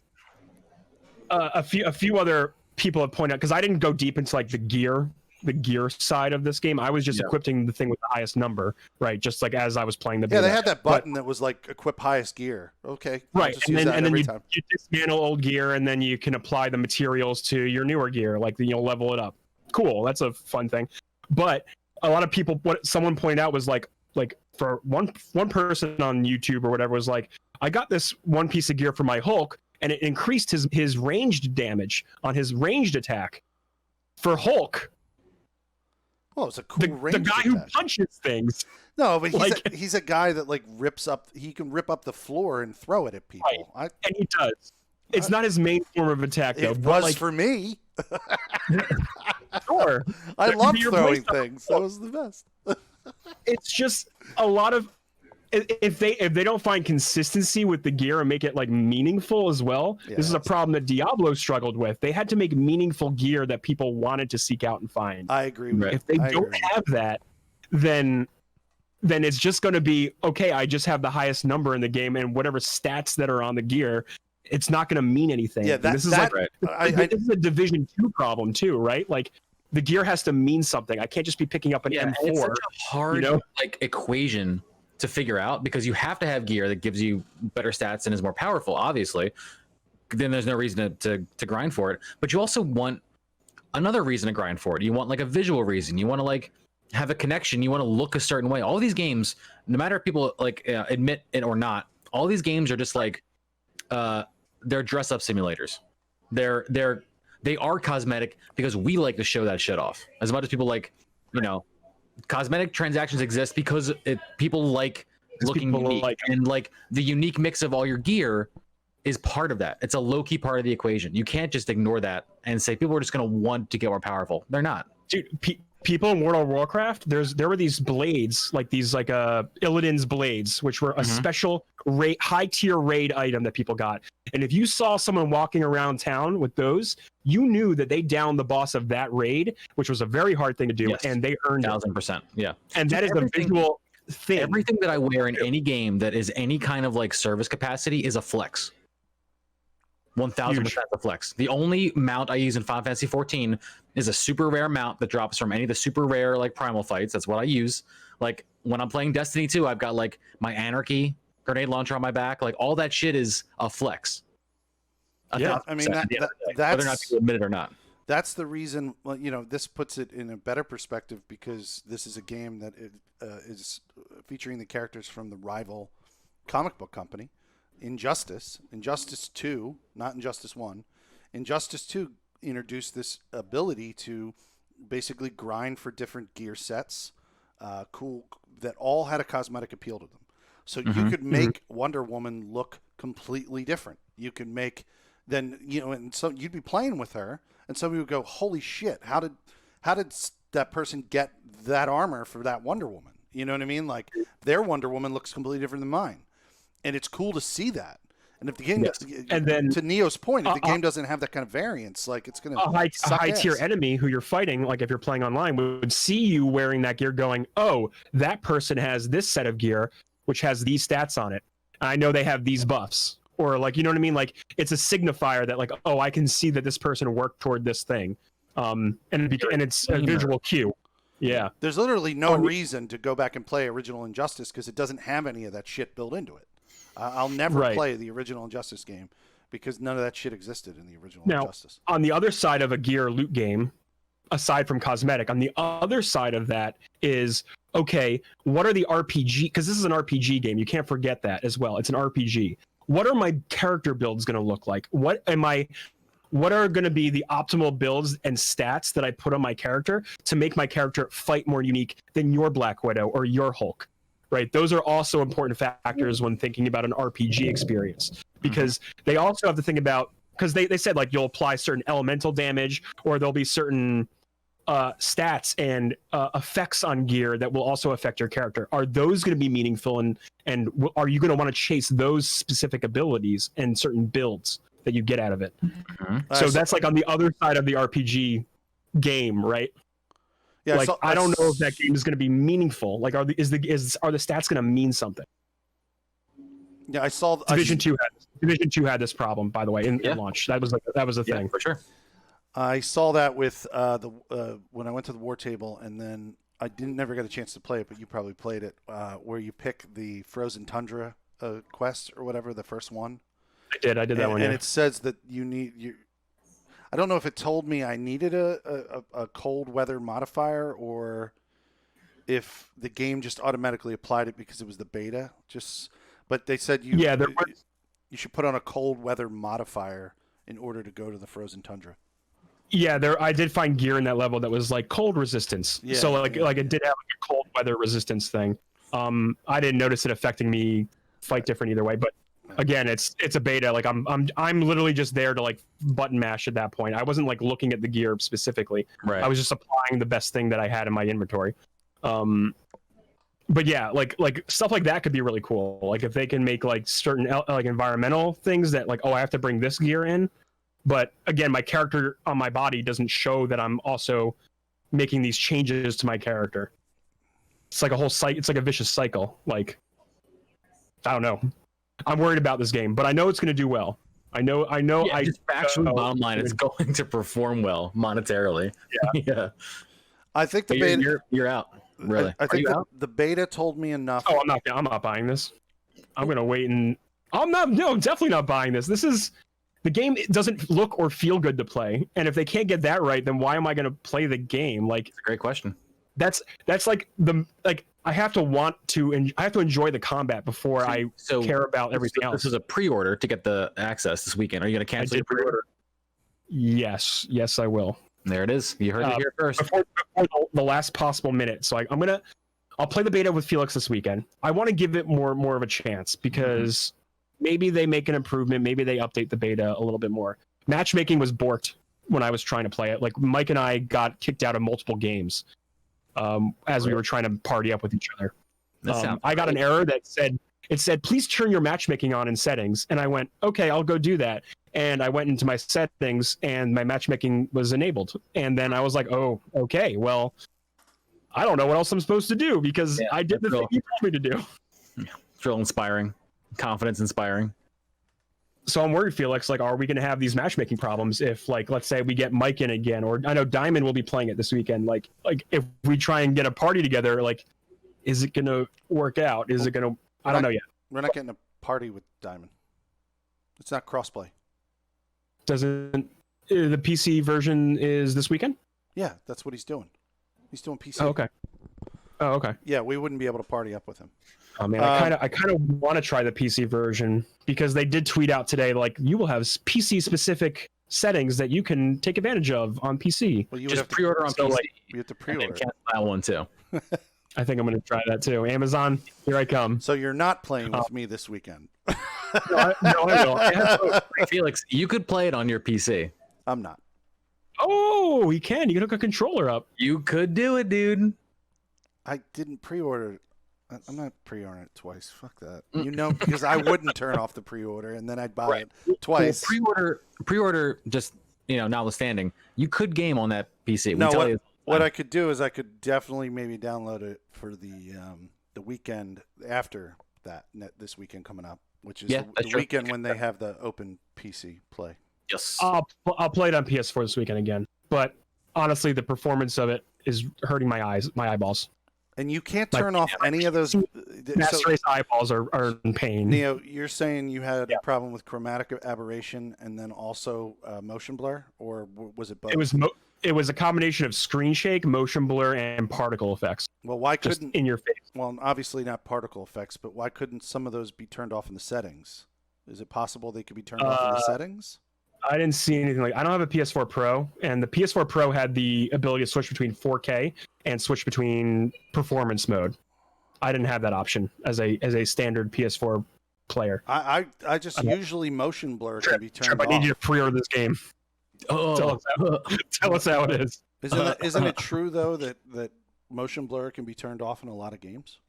a few other people have pointed out, because I didn't go deep into like the gear the gear side of this game. I was just equipping the thing with the highest number, right? Just like as I was playing the beta. Yeah, they had that button that was like equip highest gear. Okay, right, and then you dismantle old gear, and then you can apply the materials to your newer gear, like you'll level it up. Cool, that's a fun thing. But a lot of people, what someone pointed out was like for one person on YouTube or whatever was like, I got this one piece of gear for my Hulk, and it increased his ranged damage on his ranged attack. For Hulk, well, it's a cool range. The guy who punches things. No, but he's a guy that like rips up. He can rip up the floor and throw it at people. Right. And he does. It's not his main form of attack, though. It was for me. Sure. I love throwing things. That was the best. It's just a lot of if they don't find consistency with the gear and make it like meaningful as well. This is a problem that Diablo struggled with. They had to make meaningful gear that people wanted to seek out and find. I agree with If they don't have that, then it's just going to be okay. I just have the highest number in the game, and whatever stats that are on the gear, it's not going to mean anything. Yeah, this is this is a Division 2 problem too, right? Like the gear has to mean something. I can't just be picking up an M4. It's such a hard like equation to figure out, because you have to have gear that gives you better stats and is more powerful, obviously. Then there's no reason to grind for it. But you also want another reason to grind for it. You want like a visual reason. You want to like have a connection. You want to look a certain way. All these games, no matter if people like admit it or not, all these games are just like they're dress up simulators. They are cosmetic because we like to show that shit off. As much as people like, cosmetic transactions exist because people like looking unique, and like the unique mix of all your gear is part of that. It's a low-key part of the equation. You can't just ignore that and say people are just going to want to get more powerful. They're not. Dude, people in World of Warcraft, there were these blades, like these Illidan's blades, which were a special high tier raid item that people got. And if you saw someone walking around town with those, you knew that they downed the boss of that raid, which was a very hard thing to do, and they earned 1,000%. Yeah. And that is the visual thing. Everything that I wear in any game that is any kind of like service capacity is a flex. 1,000% a flex. The only mount I use in Final Fantasy 14 is a super rare mount that drops from any of the super rare like primal fights. That's what I use. Like when I'm playing Destiny 2, I've got like my Anarchy grenade launcher on my back. Like all that shit is a flex. Yeah, I mean that's whether or not people admit it or not. That's the reason. Well, this puts it in a better perspective because this is a game that is featuring the characters from the rival comic book company. Injustice 2, not Injustice 1. Injustice 2 introduced this ability to basically grind for different gear sets, that all had a cosmetic appeal to them. So you could make Wonder Woman look completely different. You could make and so you'd be playing with her, and somebody would go, "Holy shit! How did that person get that armor for that Wonder Woman?" You know what I mean? Like their Wonder Woman looks completely different than mine. And it's cool to see that. And if the game, and then to Neo's point, if the game doesn't have that kind of variance, like it's going to a high tier enemy who you're fighting, like if you're playing online, would see you wearing that gear, going, "Oh, that person has this set of gear, which has these stats on it. I know they have these buffs," or like, you know what I mean? Like it's a signifier that like, oh, I can see that this person worked toward this thing, and it's a visual cue. Yeah, there's literally no reason to go back and play original Injustice because it doesn't have any of that shit built into it. I'll never play the original Injustice game because none of that shit existed in the original Injustice. On the other side of a gear loot game, aside from cosmetic, on the other side of that is, okay, what are the RPG, because this is an RPG game, you can't forget that as well. It's an RPG. What are my character builds going to look like? What are going to be the optimal builds and stats that I put on my character to make my character fight more unique than your Black Widow or your Hulk? Right, those are also important factors when thinking about an RPG experience, because they also have to think about, because they said like you'll apply certain elemental damage, or there'll be certain stats and effects on gear that will also affect your character. Are those going to be meaningful, and are you going to want to chase those specific abilities and certain builds that you get out of it? So that's like on the other side of the RPG game, right? Yeah, like I don't know if that game is going to be meaningful. Like, are the stats going to mean something? Yeah, I saw Division 2 had this problem, by the way, in launch. That was a thing for sure. I saw that with when I went to the War Table, and then I didn't never get a chance to play it, but you probably played it, where you pick the Frozen Tundra quest or whatever, the first one. I did that one. And Yeah. it says that I don't know if it told me I needed a cold weather modifier, or if the game just automatically applied it because it was the beta. But they said you should put on a cold weather modifier in order to go to the Frozen Tundra. Yeah, I did find gear in that level that was like cold resistance. Yeah, So like it did have like a cold weather resistance thing. I didn't notice it affecting me fight different either way, but again, it's a beta. Like I'm literally just there to like button mash at that point. I wasn't like looking at the gear specifically. Right. I was just applying the best thing that I had in my inventory. But yeah, like stuff like that could be really cool. Like if they can make like certain like environmental things that like, oh, I have to bring this gear in. But again, my character on my body doesn't show that I'm also making these changes to my character. It's like a whole cycle. It's like a vicious cycle. Like, I don't know. I'm worried about this game, but I know it's going to do well. I know. Yeah, just factually, bottom line, it's going to perform well monetarily. Yeah. Yeah. I think the But beta. you're out. Really? I think Are you out? the beta told me enough. Oh, I'm not buying this. I'm going to wait and I'm definitely not buying this. The game doesn't look or feel good to play, and if they can't get that right, then why am I going to play the game? Like, It's a great question. that's like I have to enjoy the combat before I care about everything else. This is a pre-order to get the access this weekend. Are you going to cancel your pre-order? Yes, I will. There it is. You heard it here first. Before the last possible minute. So I'll play the beta with Felix this weekend. I want to give it more of a chance because maybe they make an improvement. Maybe they update the beta a little bit more. Matchmaking was borked when I was trying to play it. Like Mike and I got kicked out of multiple games as we were trying to party up with each other. I got an error that said, please turn your matchmaking on in settings. And I went, okay, I'll go do that. And I went into my settings and my matchmaking was enabled. And then I was like, oh, okay, well, I don't know what else I'm supposed to do because I did the thing you told me to do. It's real inspiring. Confidence inspiring. So I'm worried, Felix, like, are we going to have these matchmaking problems if, like, let's say we get Mike in again, or I know Diamond will be playing it this weekend. Like if we try and get a party together, like, is it going to work out? Is it going to, I don't know yet. We're not getting a party with Diamond. It's not crossplay. Doesn't the PC version is this weekend? Yeah, that's what he's doing. He's doing PC. Oh, okay. Yeah, we wouldn't be able to party up with him. Oh man, I kind of want to try the PC version because they did tweet out today like you will have PC specific settings that you can take advantage of on PC. Well, you would Just have to pre-order on PC. You have to And pre-order. then cancel that one too. I think I'm going to try that too. Amazon, here I come. So you're not playing with me this weekend. No, I will. Felix, you could play it on your PC. I'm not. Oh, you can. You can hook a controller up. You could do it, dude. I didn't pre-order it. I'm not pre-ordering it twice. Fuck that. You know, because I wouldn't turn off the pre-order and then I'd buy it twice. Well, pre-order. Just notwithstanding, you could game on that PC. No, what I could do is I could definitely maybe download it for the weekend after that. This weekend coming up, which is the weekend when they have the open PC play. Yes. I'll play it on PS4 this weekend again. But honestly, the performance of it is hurting my eyeballs. And you can't turn off any of those. Master Race eyeballs are in pain. Neo, you're saying you had a problem with chromatic aberration and then also motion blur, or was it both? It was a combination of screen shake, motion blur, and particle effects. Well, why just couldn't in your face? Well, obviously not particle effects, but why couldn't some of those be turned off in the settings? Is it possible they could be turned off in the settings? I didn't see anything like. I don't have a PS4 Pro, and the PS4 Pro had the ability to switch between 4K and switch between performance mode. I didn't have that option as a standard PS4 player. I just usually motion blur can be turned off. I need you to pre-order this game. Tell us how it is. Isn't it true though that motion blur can be turned off in a lot of games?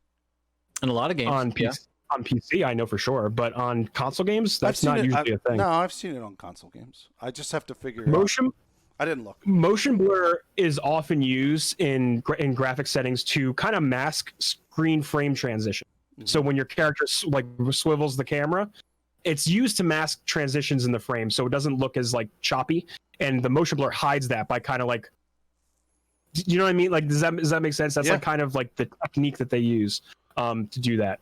In a lot of games, on PC, I know for sure, but on console games, that's not usually a thing. No, I've seen it on console games. I just have to figure motion. Out. I didn't look. Motion blur is often used in graphic settings to kind of mask screen frame transition. Mm-hmm. So when your character like swivels the camera, it's used to mask transitions in the frame, so it doesn't look as like choppy and the motion blur hides that by kind of like, you know what I mean? Like, does that make sense? That's like kind of like the technique that they use to do that.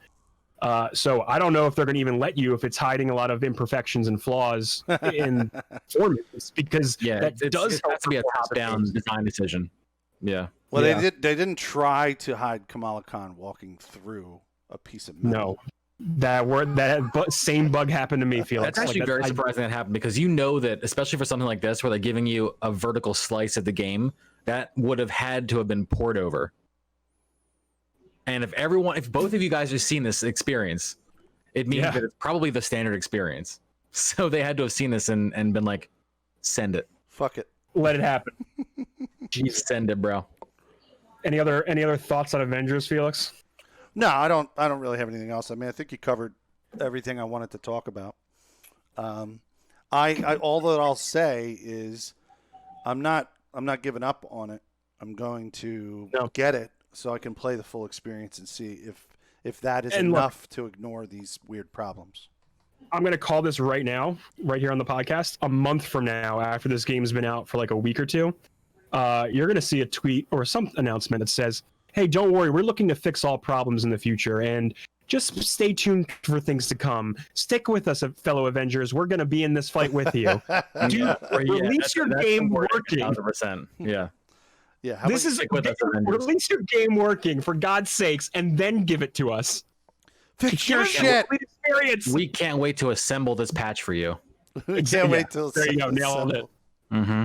So I don't know if they're going to even let you if it's hiding a lot of imperfections and flaws in performance, because that does have to be a top-down design decision. Yeah. Well, they didn't try to hide Kamala Khan walking through a piece of metal. No, that same bug happened to me, Felix. That's actually very surprising that happened, because you know that, especially for something like this where they're giving you a vertical slice of the game, that would have had to have been poured over. And if both of you guys have seen this experience, it means that it's probably the standard experience. So they had to have seen this and been like, send it. Fuck it. Let it happen. Jeez, send it, bro. Any other thoughts on Avengers, Felix? No, I don't really have anything else. I mean, I think you covered everything I wanted to talk about. I all that I'll say is I'm not giving up on it. I'm going to get it so I can play the full experience and see if that is enough to ignore these weird problems. I'm going to call this right now, right here on the podcast. A month from now, after this game's been out for like a week or two, you're going to see a tweet or some announcement that says, hey, don't worry, we're looking to fix all problems in the future, and just stay tuned for things to come. Stick with us, fellow Avengers. We're going to be in this fight with you. Release your game working. 100%. Yeah. Yeah. This is release your game working, for God's sakes, and then give it to us. Fix your shit. We can't wait to assemble this patch for you. We can't wait till there you go, nailed it. Mm-hmm.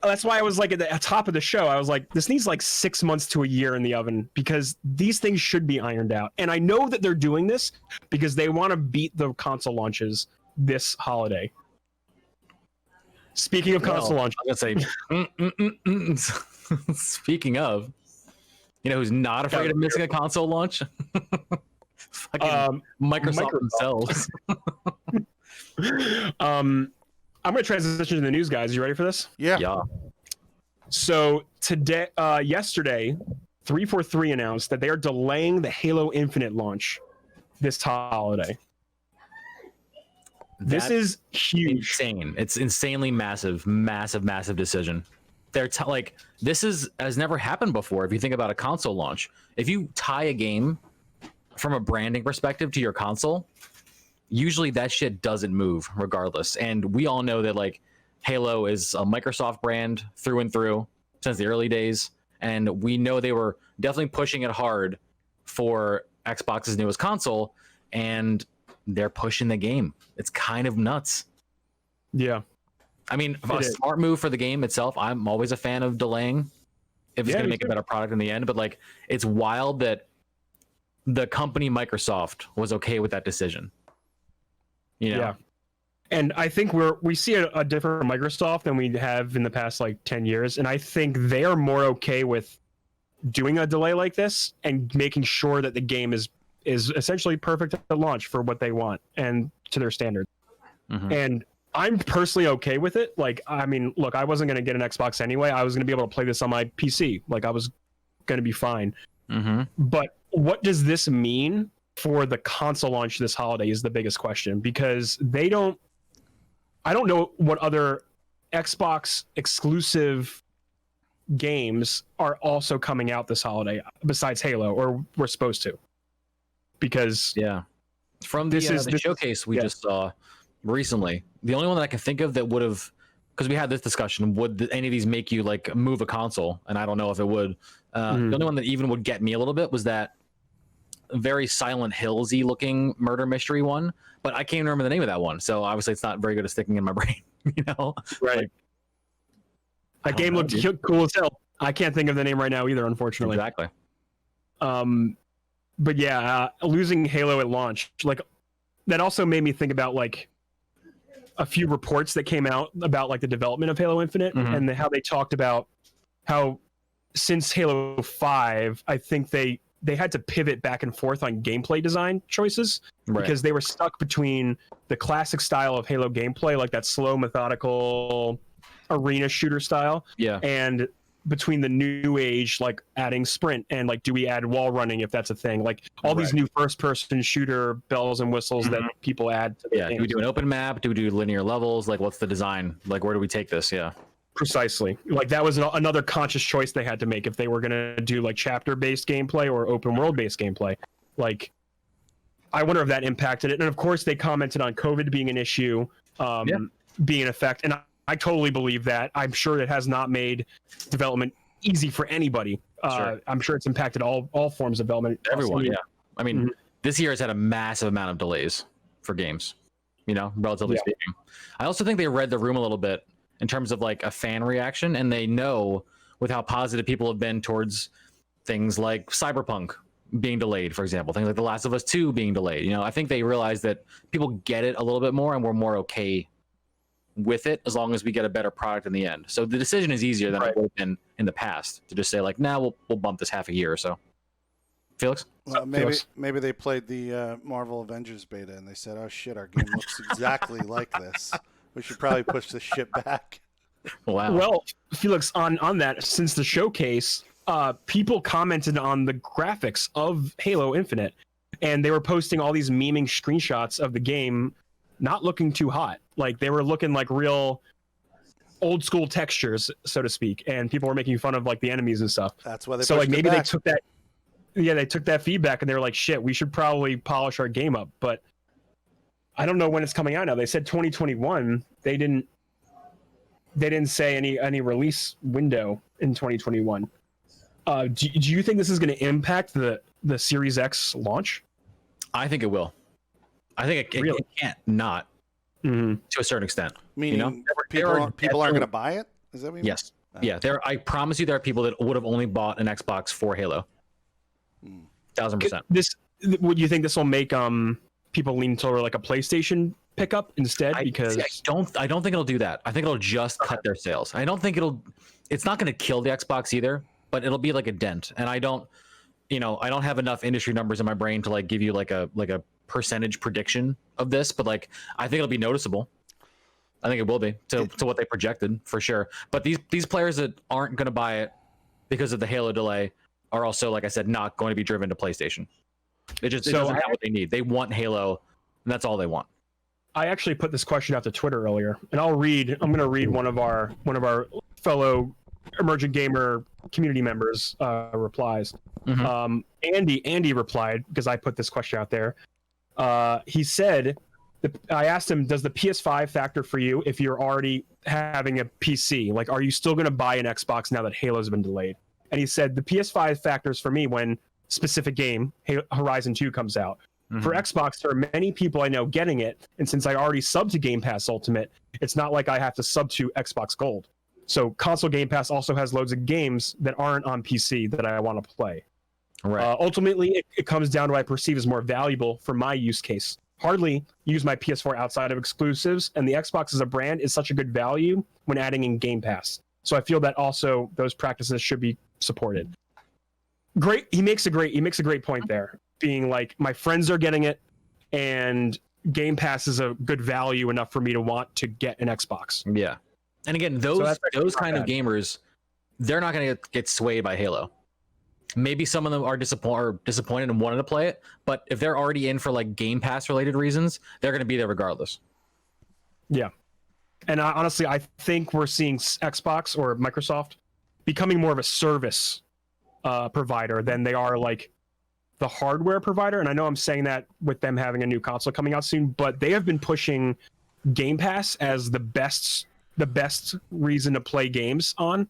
That's why I was like at the top of the show, I was like, this needs like 6 months to a year in the oven, because these things should be ironed out. And I know that they're doing this because they want to beat the console launches this holiday. Speaking of console launches, I'm gonna say, speaking of, you know who's not afraid of missing a console launch? Fucking Microsoft themselves. I'm going to transition to the news, guys. You ready for this? Yeah. So yesterday, 343 announced that they are delaying the Halo Infinite launch this holiday. This is huge. Insane. It's insanely massive decision. They're this has never happened before. If you think about a console launch, if you tie a game from a branding perspective to your console, usually that shit doesn't move regardless. And we all know that like Halo is a Microsoft brand through and through since the early days. And we know they were definitely pushing it hard for Xbox's newest console, and they're pushing the game. It's kind of nuts. Yeah. I mean, a smart move for the game itself. I'm always a fan of delaying if it's going to make a better product in the end. But like, it's wild that the company Microsoft was okay with that decision. You know? Yeah. And I think we see a different Microsoft than we have in the past like 10 years. And I think they are more okay with doing a delay like this and making sure that the game is essentially perfect at launch for what they want and to their standards. Mm-hmm. And I'm personally okay with it. Like, I mean, look, I wasn't going to get an Xbox anyway. I was going to be able to play this on my PC. Like, I was going to be fine. Mm-hmm. But what does this mean for the console launch this holiday is the biggest question, because I don't know what other Xbox exclusive games are also coming out this holiday besides Halo, or we're supposed to. Because from the showcase we just saw recently, the only one that I can think of that would have, because we had this discussion, would any of these make you like move a console? And I don't know if it would. The only one that even would get me a little bit was that very Silent Hills-y looking murder mystery one, but I can't remember the name of that one, so obviously it's not very good at sticking in my brain. You know, right? That game looked cool as hell. I can't think of the name right now either, unfortunately. Exactly. But yeah, losing Halo at launch, like, that also made me think about like a few reports that came out about like the development of Halo Infinite, and how they talked about how since Halo 5, I think they had to pivot back and forth on gameplay design choices, because they were stuck between the classic style of Halo gameplay, like that slow, methodical arena shooter style, and between the new age, like adding sprint, and like, do we add wall running if that's a thing? Like all these new first person shooter bells and whistles that people add to the Yeah, games. do we do an open map? Do we do linear levels? Like, what's the design? Like, where do we take this? Yeah. Precisely. Like that was another conscious choice they had to make if they were going to do like chapter based gameplay or open world based gameplay. Like, I wonder if that impacted it. And of course, they commented on COVID being an issue, being an effect. And I totally believe that. I'm sure it has not made development easy for anybody. Sure. I'm sure it's impacted all forms of development. Everyone, yeah. I mean, this year has had a massive amount of delays for games, relatively speaking. I also think they read the room a little bit in terms of like a fan reaction, and they know with how positive people have been towards things like Cyberpunk being delayed, for example, things like The Last of Us 2 being delayed. I think they realize that people get it a little bit more, and we're more okay with it as long as we get a better product in the end. So the decision is easier than it would have been in the past to just say like, nah, we'll bump this half a year or so. Felix? Well, maybe they played the Marvel Avengers beta and they said, "Oh shit, our game looks exactly like this. We should probably push this shit back." Wow. Well, Felix, on that, since the showcase, people commented on the graphics of Halo Infinite, and they were posting all these memeing screenshots of the game not looking too hot. Like they were looking like real old school textures, so to speak, and people were making fun of like the enemies and stuff. That's why they so like maybe they took that. Yeah, they took that feedback and they were like, "Shit, we should probably polish our game up." But I don't know when it's coming out now. They said 2021. They didn't say any release window in 2021. Do you think this is going to impact the Series X launch? I think it will. I think it can't not to a certain extent. Meaning people aren't going to buy it? Is that what you mean? Yes. Yeah. I promise you there are people that would have only bought an Xbox for Halo. 1000%. Would you think this will make people lean toward like a PlayStation pickup instead? Because I don't think it'll do that. I think it'll just cut their sales. I don't think it's not going to kill the Xbox either, but it'll be like a dent. And I don't have enough industry numbers in my brain to like give you like a percentage prediction of this, but like I think it'll be noticeable. I think it will be to what they projected for sure. But these players that aren't going to buy it because of the Halo delay are also, like I said, not going to be driven to PlayStation. It doesn't have what they need. They want Halo, and that's all they want. I actually put this question out to Twitter earlier, and I'm going to read one of our fellow emergent gamer community members replies. Andy replied, because I put this question out there. He said, I asked him, does the PS5 factor for you if you're already having a PC? Like, are you still going to buy an Xbox now that Halo's been delayed? And he said, the PS5 factors for me when specific game, Horizon 2, comes out. For Xbox, there are many people I know getting it, and since I already subbed to Game Pass Ultimate, it's not like I have to sub to Xbox Gold. So console Game Pass also has loads of games that aren't on PC that I want to play. Right. Ultimately, it comes down to what I perceive as more valuable for my use case. Hardly use my PS4 outside of exclusives, and the Xbox as a brand is such a good value when adding in Game Pass. So I feel that also those practices should be supported. Great. He makes a great point there, being like, my friends are getting it, and Game Pass is a good value enough for me to want to get an Xbox. Yeah. And again, those kind of gamers, they're not going to get swayed by Halo. Maybe some of them are disappointed and wanted to play it, but if they're already in for like Game Pass related reasons, they're going to be there regardless. Yeah. And honestly, I think we're seeing Xbox or Microsoft becoming more of a service provider than they are like the hardware provider. And I know I'm saying that with them having a new console coming out soon, but they have been pushing Game Pass as the best reason to play games on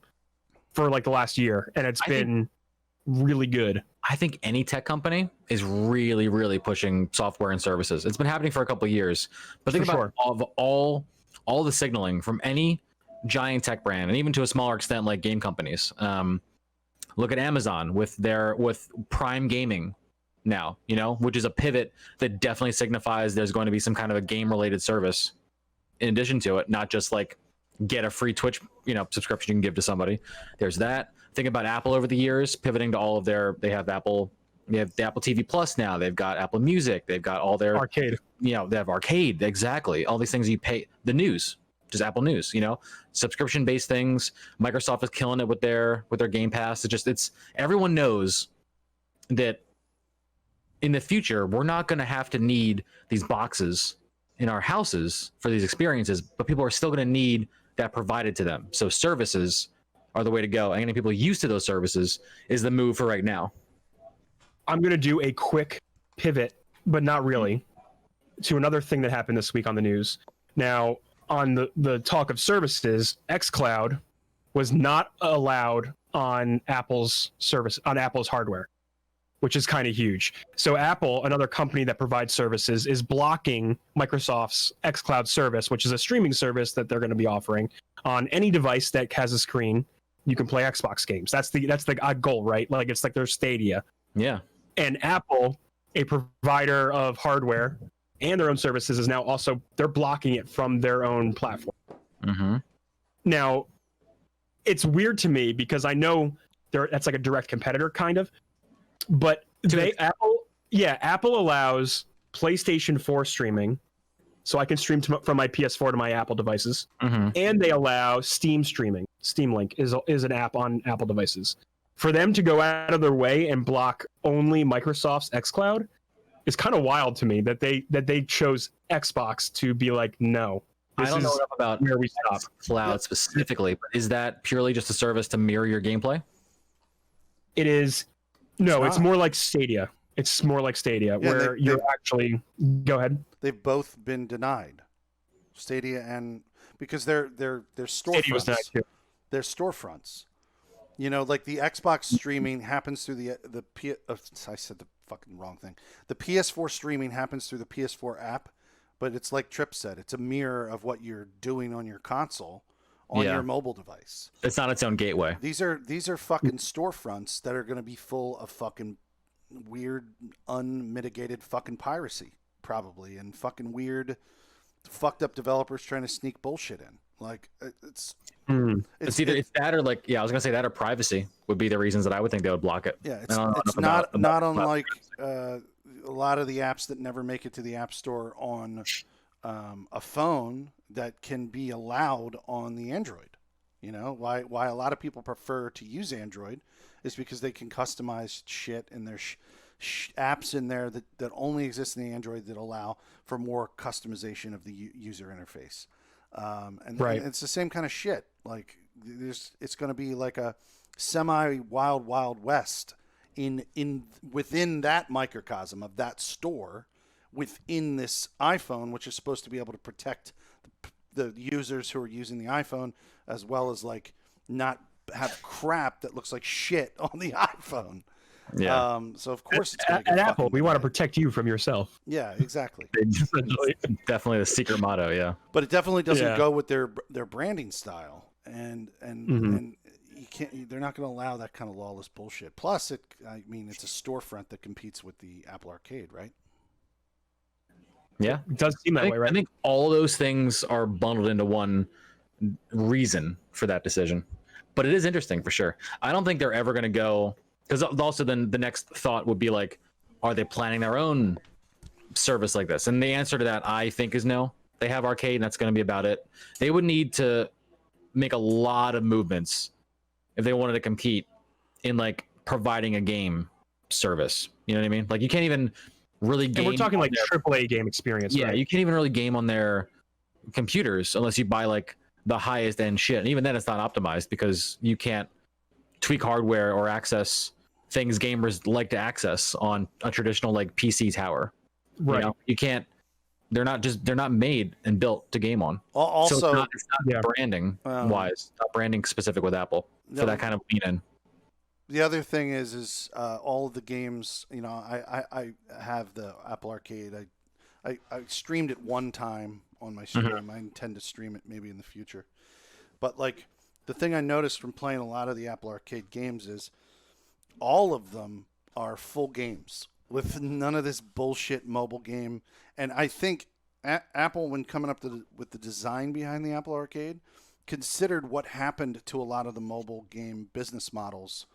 for like the last year, and it's been really good. I think any tech company is really, really pushing software and services. It's been happening for a couple of years, but think about all the signaling from any giant tech brand, and even to a smaller extent like game companies. Look at Amazon with Prime Gaming now, which is a pivot that definitely signifies there's going to be some kind of a game related service in addition to it, not just like get a free Twitch, subscription you can give to somebody. There's that. Think about Apple over the years pivoting to they have the Apple TV Plus now. They've got Apple Music. They've got all their arcade. They have arcade. Exactly. All these things you pay, the news just Apple News. Subscription based things. Microsoft is killing it with their Game Pass. It's everyone knows that in the future we're not going to have to need these boxes in our houses for these experiences, but people are still going to need that provided to them. So services are the way to go, and getting people used to those services is the move for right now. I'm going to do a quick pivot, but not really, to another thing that happened this week on the news. Now, on the talk of services, xCloud was not allowed on Apple's hardware, which is kind of huge. So Apple, another company that provides services, is blocking Microsoft's xCloud service, which is a streaming service that they're going to be offering on any device that has a screen. You can play Xbox games. That's the goal, right? Like it's like their Stadia. Yeah. And Apple, a provider of hardware and their own services, is now also they're blocking it from their own platform. Mm-hmm. Now, it's weird to me because I know that's like a direct competitor, kind of. But Apple allows PlayStation 4 streaming, so I can stream from my PS4 to my Apple devices, and they allow Steam streaming. Steam Link is an app on Apple devices. For them to go out of their way and block only Microsoft's xCloud is kind of wild to me. That they chose Xbox to be like, no. I don't know enough about where we stop. Cloud specifically, but is that purely just a service to mirror your gameplay? It is. No, it's more like Stadia. It's more like Stadia, where you're actually. Go ahead. They've both been denied, Stadia and because they're storefronts. Stadia was denied too. They're storefronts. Like the Xbox streaming happens through I said the fucking wrong thing. The PS4 streaming happens through the PS4 app, but it's like Tripp said, it's a mirror of what you're doing on your console. On your mobile device. It's not its own gateway. These are fucking storefronts that are going to be full of fucking weird, unmitigated fucking piracy, probably, and fucking weird, fucked up developers trying to sneak bullshit in. Like it's either it's that or I was gonna say that or privacy would be the reasons that I would think they would block it. Yeah, it's not unlike a lot of the apps that never make it to the App Store on a phone that can be allowed on the Android. Why a lot of people prefer to use Android is because they can customize shit and there's apps in there that only exist in the Android that allow for more customization of the user interface. And it's the same kind of shit. Like it's going to be like a semi wild west within that microcosm of that store within this iPhone, which is supposed to be able to protect the users who are using the iPhone, as well as not have crap that looks like shit on the iPhone. Yeah. So of course it's at Apple, we want to protect you from yourself. Yeah, exactly. Definitely the secret motto. Yeah. But it definitely doesn't go with their branding style, and you can't. They're not going to allow that kind of lawless bullshit. Plus, it's a storefront that competes with the Apple Arcade, right? Yeah, it does seem that way, right? I think all those things are bundled into one reason for that decision. But it is interesting for sure. I don't think they're ever going to go, because also then the next thought would be like, are they planning their own service like this? And the answer to that, I think, is no. They have Arcade, and that's going to be about it. They would need to make a lot of movements if they wanted to compete in providing a game service. You know what I mean? You can't even really game. And we're talking AAA game experience. Yeah, right? You can't even really game on their computers unless you buy the highest end shit, and even then it's not optimized because you can't tweak hardware or access things gamers like to access on a traditional PC tower. Right. You can't. They're not made and built to game on. Also, so it's not branding wise, not branding specific with Apple for that kind of lean in. The other thing is all of the games. I have the Apple Arcade. I streamed it one time on my stream. Mm-hmm. I intend to stream it maybe in the future. But the thing I noticed from playing a lot of the Apple Arcade games is all of them are full games with none of this bullshit mobile game. And I think Apple, when coming up with the design behind the Apple Arcade, considered what happened to a lot of the mobile game business models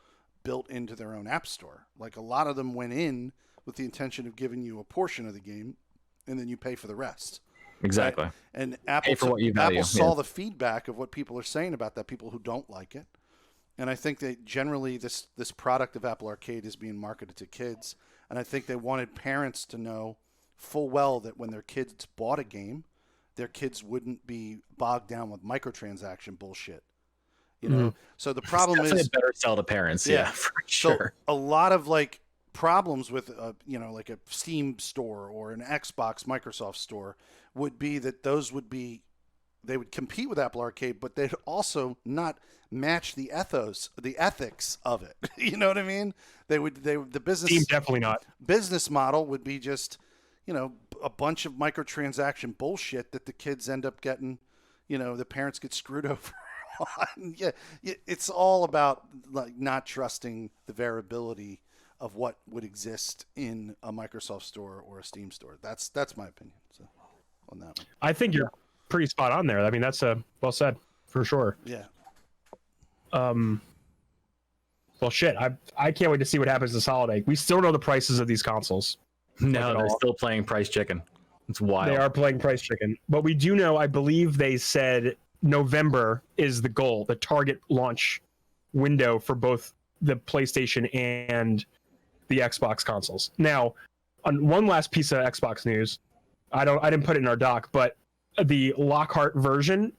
built into their own app store. A lot of them went in with the intention of giving you a portion of the game, and then you pay for the rest. Exactly. Right? And Pay for what you value. Apple saw the feedback of what people are saying about that, people who don't like it. And I think that generally this product of Apple Arcade is being marketed to kids. And I think they wanted parents to know full well that when their kids bought a game, their kids wouldn't be bogged down with microtransaction bullshit. You know, so the problem It's is a better sell to parents. Yeah, for sure. So a lot of like problems with like a Steam store or an Xbox Microsoft store would be that they would compete with Apple Arcade, but they'd also not match the ethics of it. You know what I mean? The business Steam definitely not. Business model would be just, a bunch of microtransaction bullshit that the kids end up getting, the parents get screwed over on. Yeah, it's all about like not trusting the variability of what would exist in a Microsoft store or a Steam store. That's my opinion. So on that one. I think you're pretty spot on there. I mean, that's well said for sure. Yeah. Well, shit. I can't wait to see what happens this holiday. We still don't know the prices of these consoles. No, they're still playing price chicken. It's wild. They are playing price chicken. But we do know, I believe they said November is the goal, the target launch window for both the PlayStation and the Xbox consoles. Now, on one last piece of Xbox news, I didn't put it in our doc, but the Lockhart version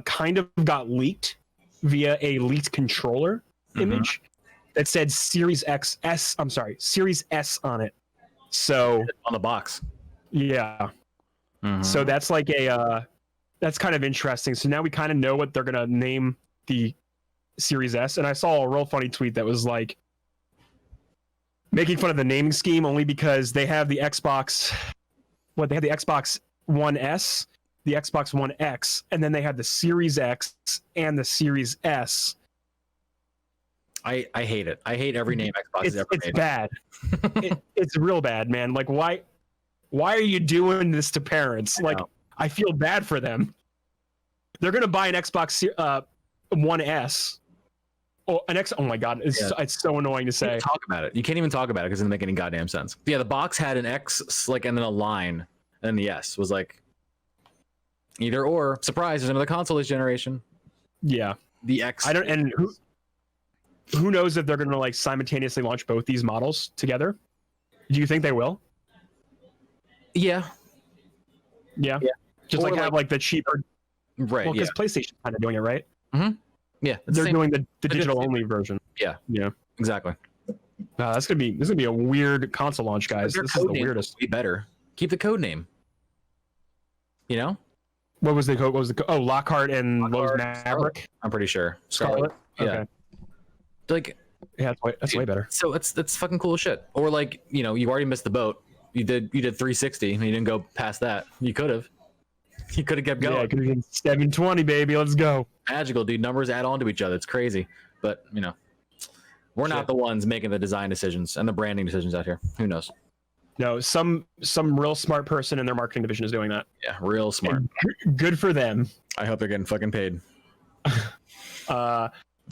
kind of got leaked via a leaked controller image that said Series S on it. So on the box. Yeah. So that's like that's kind of interesting. So now we kind of know what they're gonna name the Series S. And I saw a real funny tweet that was like making fun of the naming scheme only because they have the Xbox. They have the Xbox One S, the Xbox One X, and then they have the Series X and the Series S. I hate it. I hate every name Xbox has ever made. It's bad. It's real bad, man. Like, why are you doing this to parents? Like, I feel bad for them. They're gonna buy an Xbox One S. Oh my god, it's so annoying to say. You can't talk about it. You can't even talk about it because it doesn't make any goddamn sense. But yeah, the box had an X, like, and then a line, and then the S was like either or. Surprise! There's another console this generation. Yeah, the X. I don't. And who knows if they're gonna like simultaneously launch both these models together? Do you think they will? Yeah. Just like have like the cheaper, right? Well, because PlayStation's kind of doing it, right? Yeah, they're doing the digital only version. Yeah, exactly. This is gonna be a weird console launch, guys. This is the weirdest. Be better. Keep the code name. What was the code? Lockhart and what was Maverick? I'm pretty sure. Scarlet. Yeah. Okay. Like, yeah, that's way better. So that's fucking cool as shit. Or like, you already missed the boat. You did 360 and you didn't go past that. You could have kept going. Yeah, could have been 720, baby. Let's go. Magical, dude. Numbers add on to each other. It's crazy. But we're not the ones making the design decisions and the branding decisions out here. Who knows? No, some real smart person in their marketing division is doing that. Yeah, real smart. And good for them. I hope they're getting fucking paid.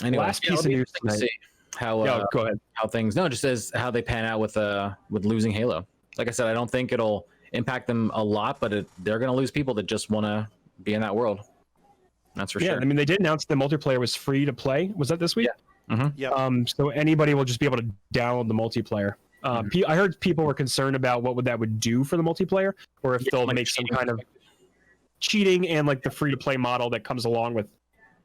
Anyway, last piece of news tonight. See how go ahead. How things just as how they pan out with losing Halo. Like I said, I don't think it'll impact them a lot, but they're going to lose people that just want to be in that world. That's for sure. I mean, they did announce the multiplayer was free to play. Was that this week? Yeah. So anybody will just be able to download the multiplayer. I heard people were concerned about what that would do for the multiplayer, or if they'll make some kind of cheating and like the free to play model that comes along with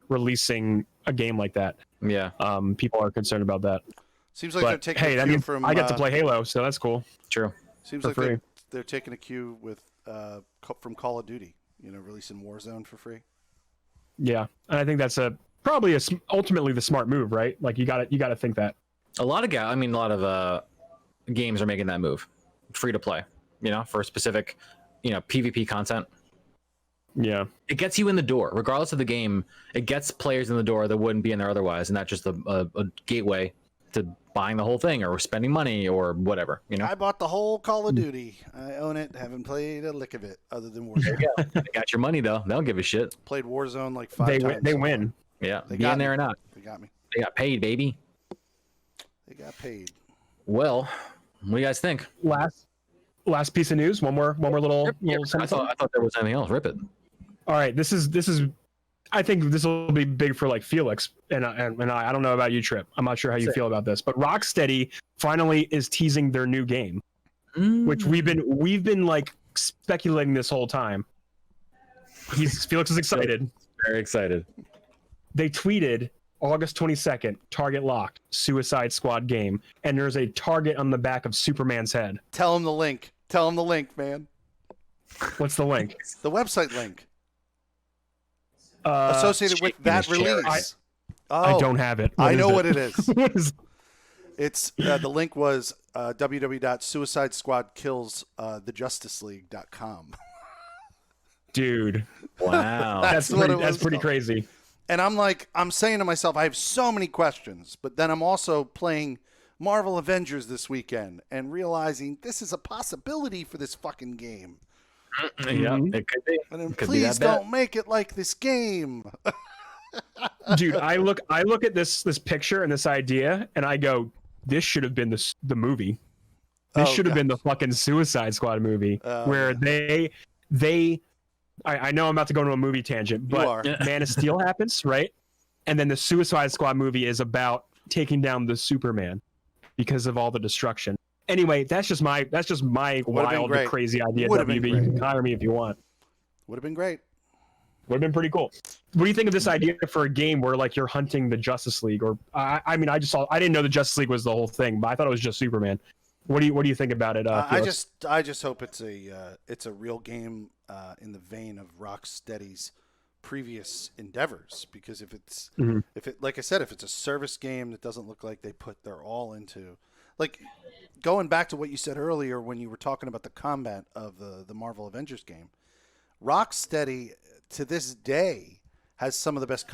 releasing a game like that. Yeah. People are concerned about that. Seems like they're taking a cue from. I get to play Halo, so that's cool. True. Seems like they're taking a cue with from Call of Duty. Releasing Warzone for free. Yeah, and I think that's probably ultimately the smart move, right? Like you got to think that. A lot of games are making that move, free to play. For specific, PvP content. Yeah, it gets you in the door, regardless of the game. It gets players in the door that wouldn't be in there otherwise, and that's just a gateway to buying the whole thing or spending money or whatever. I bought the whole Call of Duty. I own it. Haven't played a lick of it other than Warzone. They got your money though. They don't give a shit. Played Warzone like 5 times. They win. Yeah, they got in there or not. They got me. They got paid, baby. They got paid. Well, what do you guys think? last piece of news. One more little. Yeah, little I thought there was anything else. Rip it. All right, this is. I think this will be big for like Felix and I don't know about you, Trip. I'm not sure how you feel about this, but Rocksteady finally is teasing their new game, which we've been like speculating this whole time. Felix is excited. Very excited. They tweeted August 22nd, target locked, Suicide Squad game, and there's a target on the back of Superman's head. Tell him the link. Tell him the link, man. What's the link? The website link. Associated with that release. I don't have it. I know what it is. What is It's the link was www.suicidesquadkillsthejusticeleague.com. Dude, Wow. That's what it was that's pretty called. crazy. And I'm saying to myself, I have so many questions, but then I'm also playing Marvel Avengers this weekend and realizing this is a possibility for this fucking game. Yeah, it could be. And then Could be please that bad. don't make it like this game. Dude, I look at this picture and this idea, and I go, this should have been the movie. This Oh, should have God. been the fucking Suicide Squad movie, where they. I know I'm about to go into a movie tangent, You but are. Man of Steel happens, right? And then the Suicide Squad movie is about taking down the Superman because of all the destruction. Anyway, that's just my wild, great. crazy idea. Would've WB, been you great. can hire me if you want. Would have been great. Would have been pretty cool. What do you think of this idea for a game where like you're hunting the Justice League? Or I didn't know the Justice League was the whole thing, but I thought it was just Superman. What do you think about it? Felix? I just hope it's a real game in the vein of Rocksteady's previous endeavors, because if it's like I said, if it's a service game that doesn't look like they put their all into, like going back to what you said earlier when you were talking about the combat of the Marvel Avengers game, Rocksteady to this day has some of the best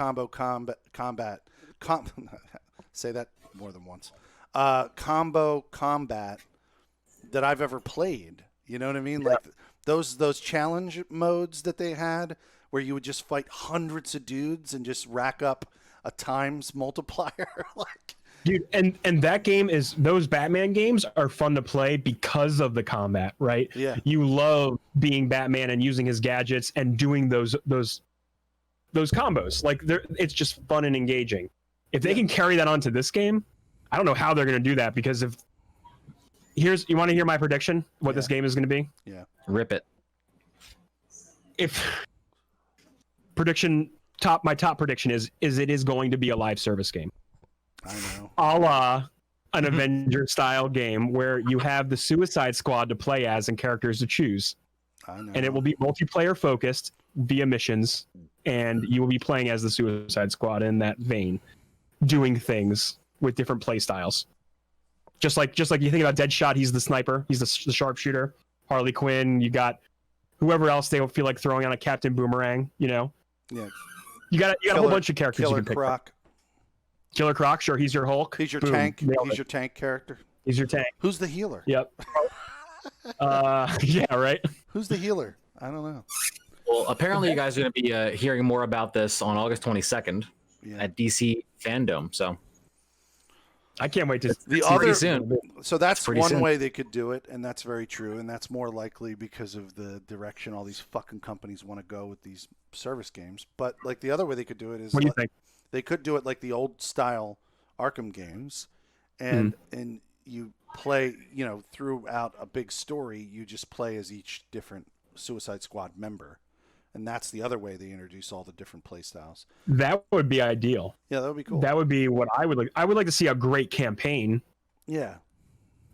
say that more than once. Combo combat that I've ever played. You know what I mean? Yeah. Like those challenge modes that they had where you would just fight hundreds of dudes and just rack up a times multiplier. Like, Dude, and that game is, those Batman games are fun to play because of the combat, right? Yeah. You love being Batman and using his gadgets and doing those combos. Like it's just fun and engaging. If they can carry that onto this game, I don't know how they're going to do that, because you want to hear my prediction what this game is going to be? yeah. Rip it. My top prediction is it is going to be a live service game. I know. A la an Avengers style game where you have the Suicide Squad to play as and characters to choose. I know. And it will be multiplayer focused via missions, and you will be playing as the Suicide Squad in that vein, doing things with different play styles. Just like you think about Deadshot, he's the sniper, he's the sharpshooter. Harley Quinn, you got whoever else they will feel like throwing on a Captain Boomerang, you know. Yeah. You got a whole bunch of characters Killer you can pick. Croc. Killer Croc, sure, he's your Hulk. He's your Boom, tank. nailed He's it. your tank character. He's your tank. Who's the healer? Yep. Yeah, right. Who's the healer? I don't know. Well, apparently you guys are going to be hearing more about this on August 22nd Yeah. at DC Fandom. So I can't wait to The see other- pretty soon. So that's pretty one soon. way they could do it, and that's very true, and that's more likely because of the direction all these fucking companies want to go with these service games. But like the other way they could do it is What do you think? they could do it like the old style Arkham games, and you play, throughout a big story, you just play as each different Suicide Squad member, and that's the other way they introduce all the different play styles. That would be ideal. Yeah, that would be cool. That would be what I would like. I would like to see a great campaign Yeah.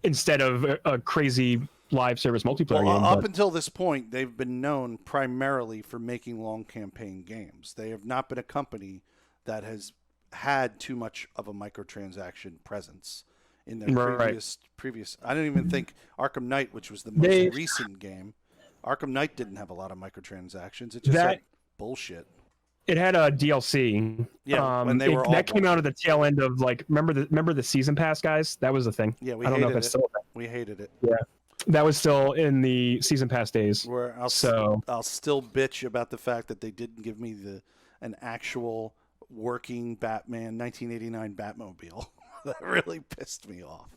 instead of a crazy live service multiplayer Well, game. up but- until this point, they've been known primarily for making long campaign games. They have not been a company that has had too much of a microtransaction presence in their Right. previous. I don't even think Arkham Knight, which was the most recent game, Arkham Knight didn't have a lot of microtransactions. It just had bullshit. It had a DLC. Yeah, when they were all that came out at the tail end of like remember the season pass guys? That was the thing. Yeah, we I don't know if hated that's it. still a thing. We hated it. Yeah, that was still in the season pass days. Where I'll still bitch about the fact that they didn't give me an actual working Batman 1989 Batmobile. That really pissed me off,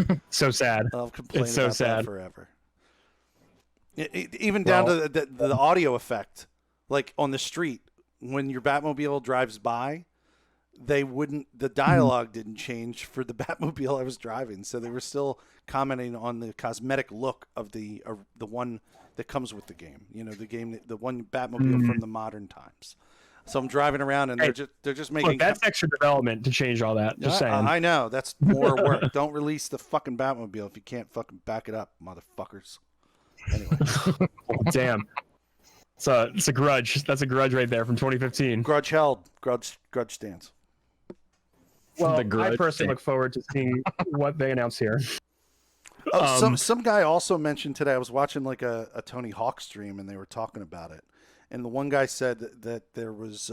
man. So sad. I'll complain It's so about sad. that forever. Even down to the audio effect, like on the street when your Batmobile drives by, the dialogue didn't change for the Batmobile I was driving, so they were still commenting on the cosmetic look of the one that comes with the game. You know, the one Batmobile from the modern times. So I'm driving around and they're just making. Look, that's extra development to change all that. Just saying. I know that's more work. Don't release the fucking Batmobile if you can't fucking back it up, motherfuckers. Anyway, damn. So it's a grudge. That's a grudge right there from 2015. Grudge held. Grudge stands. Well, I personally look forward to seeing what they announce here. Oh, some guy also mentioned today. I was watching like a Tony Hawk stream, and they were talking about it. And the one guy said that there's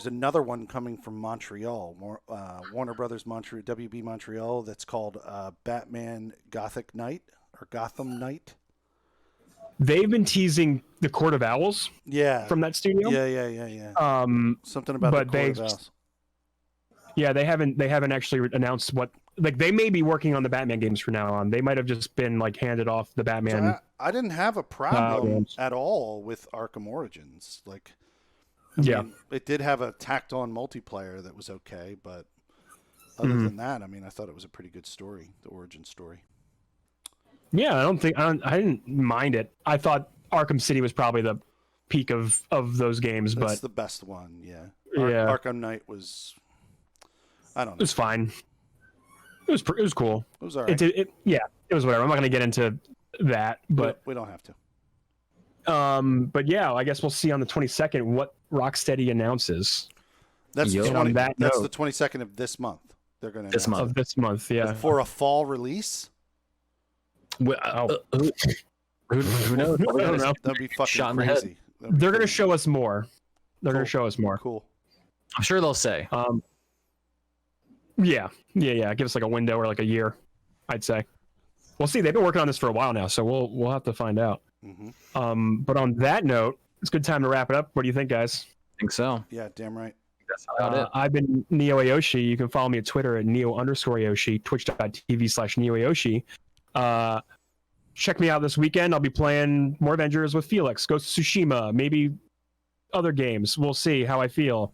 another one coming from Montreal, Warner Brothers Montreal, WB Montreal, that's called Batman Gothic Knight or Gotham Knight. They've been teasing the Court of Owls. Yeah. From that studio. Yeah. Something about the Court of Owls. Yeah, they haven't actually announced what. Like, they may be working on the Batman games from now on. They might have just been like handed off the Batman. So I didn't have a problem at all with Arkham Origins. Like, I mean, it did have a tacked-on multiplayer that was okay, but other than that, I mean, I thought it was a pretty good story, the origin story. Yeah, I didn't mind it. I thought Arkham City was probably the peak of those games, That's but the best one. Yeah. Yeah. Arkham Knight was. I don't know. It was fine. It was cool. It was all right. It was whatever. I'm not going to get into that, but we don't have to. But yeah, I guess we'll see on the 22nd what Rocksteady announces. That's the that's the 22nd of this month. They're going to this month. Of this month, yeah. For a fall release. Well, who knows? I don't know. That'd be fucking Shot in the crazy. They're going to show us more. They're going to show us more. Cool. I'm sure they'll say. Yeah. Give us like a window or like a year, I'd say. We'll see. They've been working on this for a while now, so we'll have to find out. Mm-hmm. But on that note, it's a good time to wrap it up. What do you think, guys? I think so. Yeah, damn right. That's about it. I've been Neo Ayoshi. You can follow me at Twitter at Neo_Ayoshi, twitch.tv/Neo Ayoshi. Check me out this weekend. I'll be playing more Avengers with Felix, Ghost of Tsushima, maybe other games. We'll see how I feel.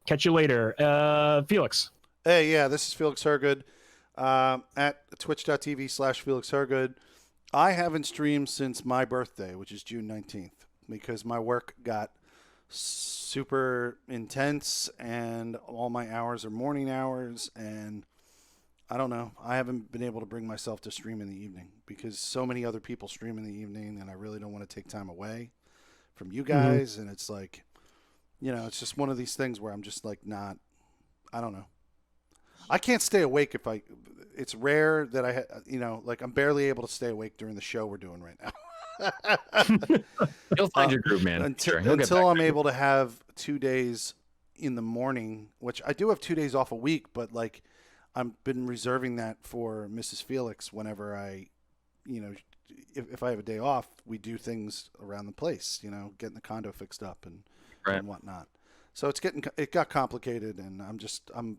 Catch you later. Felix. Hey, yeah, this is Felix Hergood at twitch.tv/Felix Hergood. I haven't streamed since my birthday, which is June 19th, because my work got super intense and all my hours are morning hours, and I don't know. I haven't been able to bring myself to stream in the evening because so many other people stream in the evening, and I really don't want to take time away from you guys. And it's like, you know, it's just one of these things where I'm just like I don't know. I can't stay awake it's rare that like I'm barely able to stay awake during the show we're doing right now. You'll find your groove, man. Until I'm able to have 2 days in the morning, which I do have 2 days off a week, but like I've been reserving that for Mrs. Felix whenever if I have a day off, we do things around the place, getting the condo fixed up and whatnot. So it got complicated, and I'm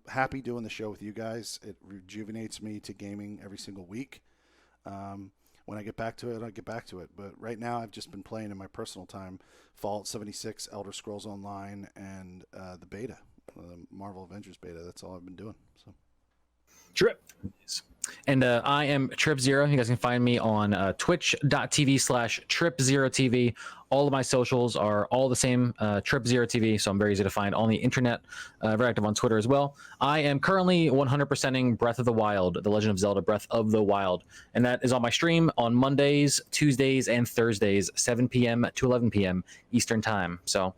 happy doing the show with you guys. It rejuvenates me to gaming every single week. When I get back to it, I get back to it. But right now, I've just been playing in my personal time Fallout 76, Elder Scrolls Online, and the beta, the Marvel Avengers beta. That's all I've been doing. So. Trip. And I am Trip Zero. You guys can find me on twitch.tv/Trip0TV. All of my socials are all the same, Trip Zero TV. So I'm very easy to find on the internet. Very active on Twitter as well. I am currently 100%ing Breath of the Wild, The Legend of Zelda Breath of the Wild. And that is on my stream on Mondays, Tuesdays, and Thursdays, 7 p.m. to 11 p.m. Eastern Time. So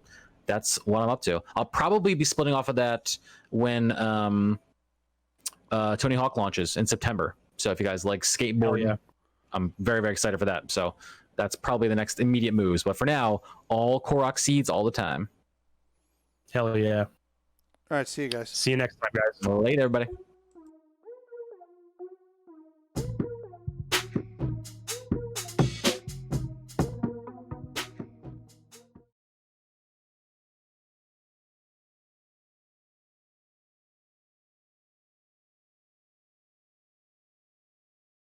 that's what I'm up to. I'll probably be splitting off of that when Tony Hawk launches in September. So if you guys like skateboarding, I'm very, very excited for that. So that's probably the next immediate moves. But for now, all Korok seeds all the time. Hell yeah. All right, see you guys. See you next time, guys. Later, everybody.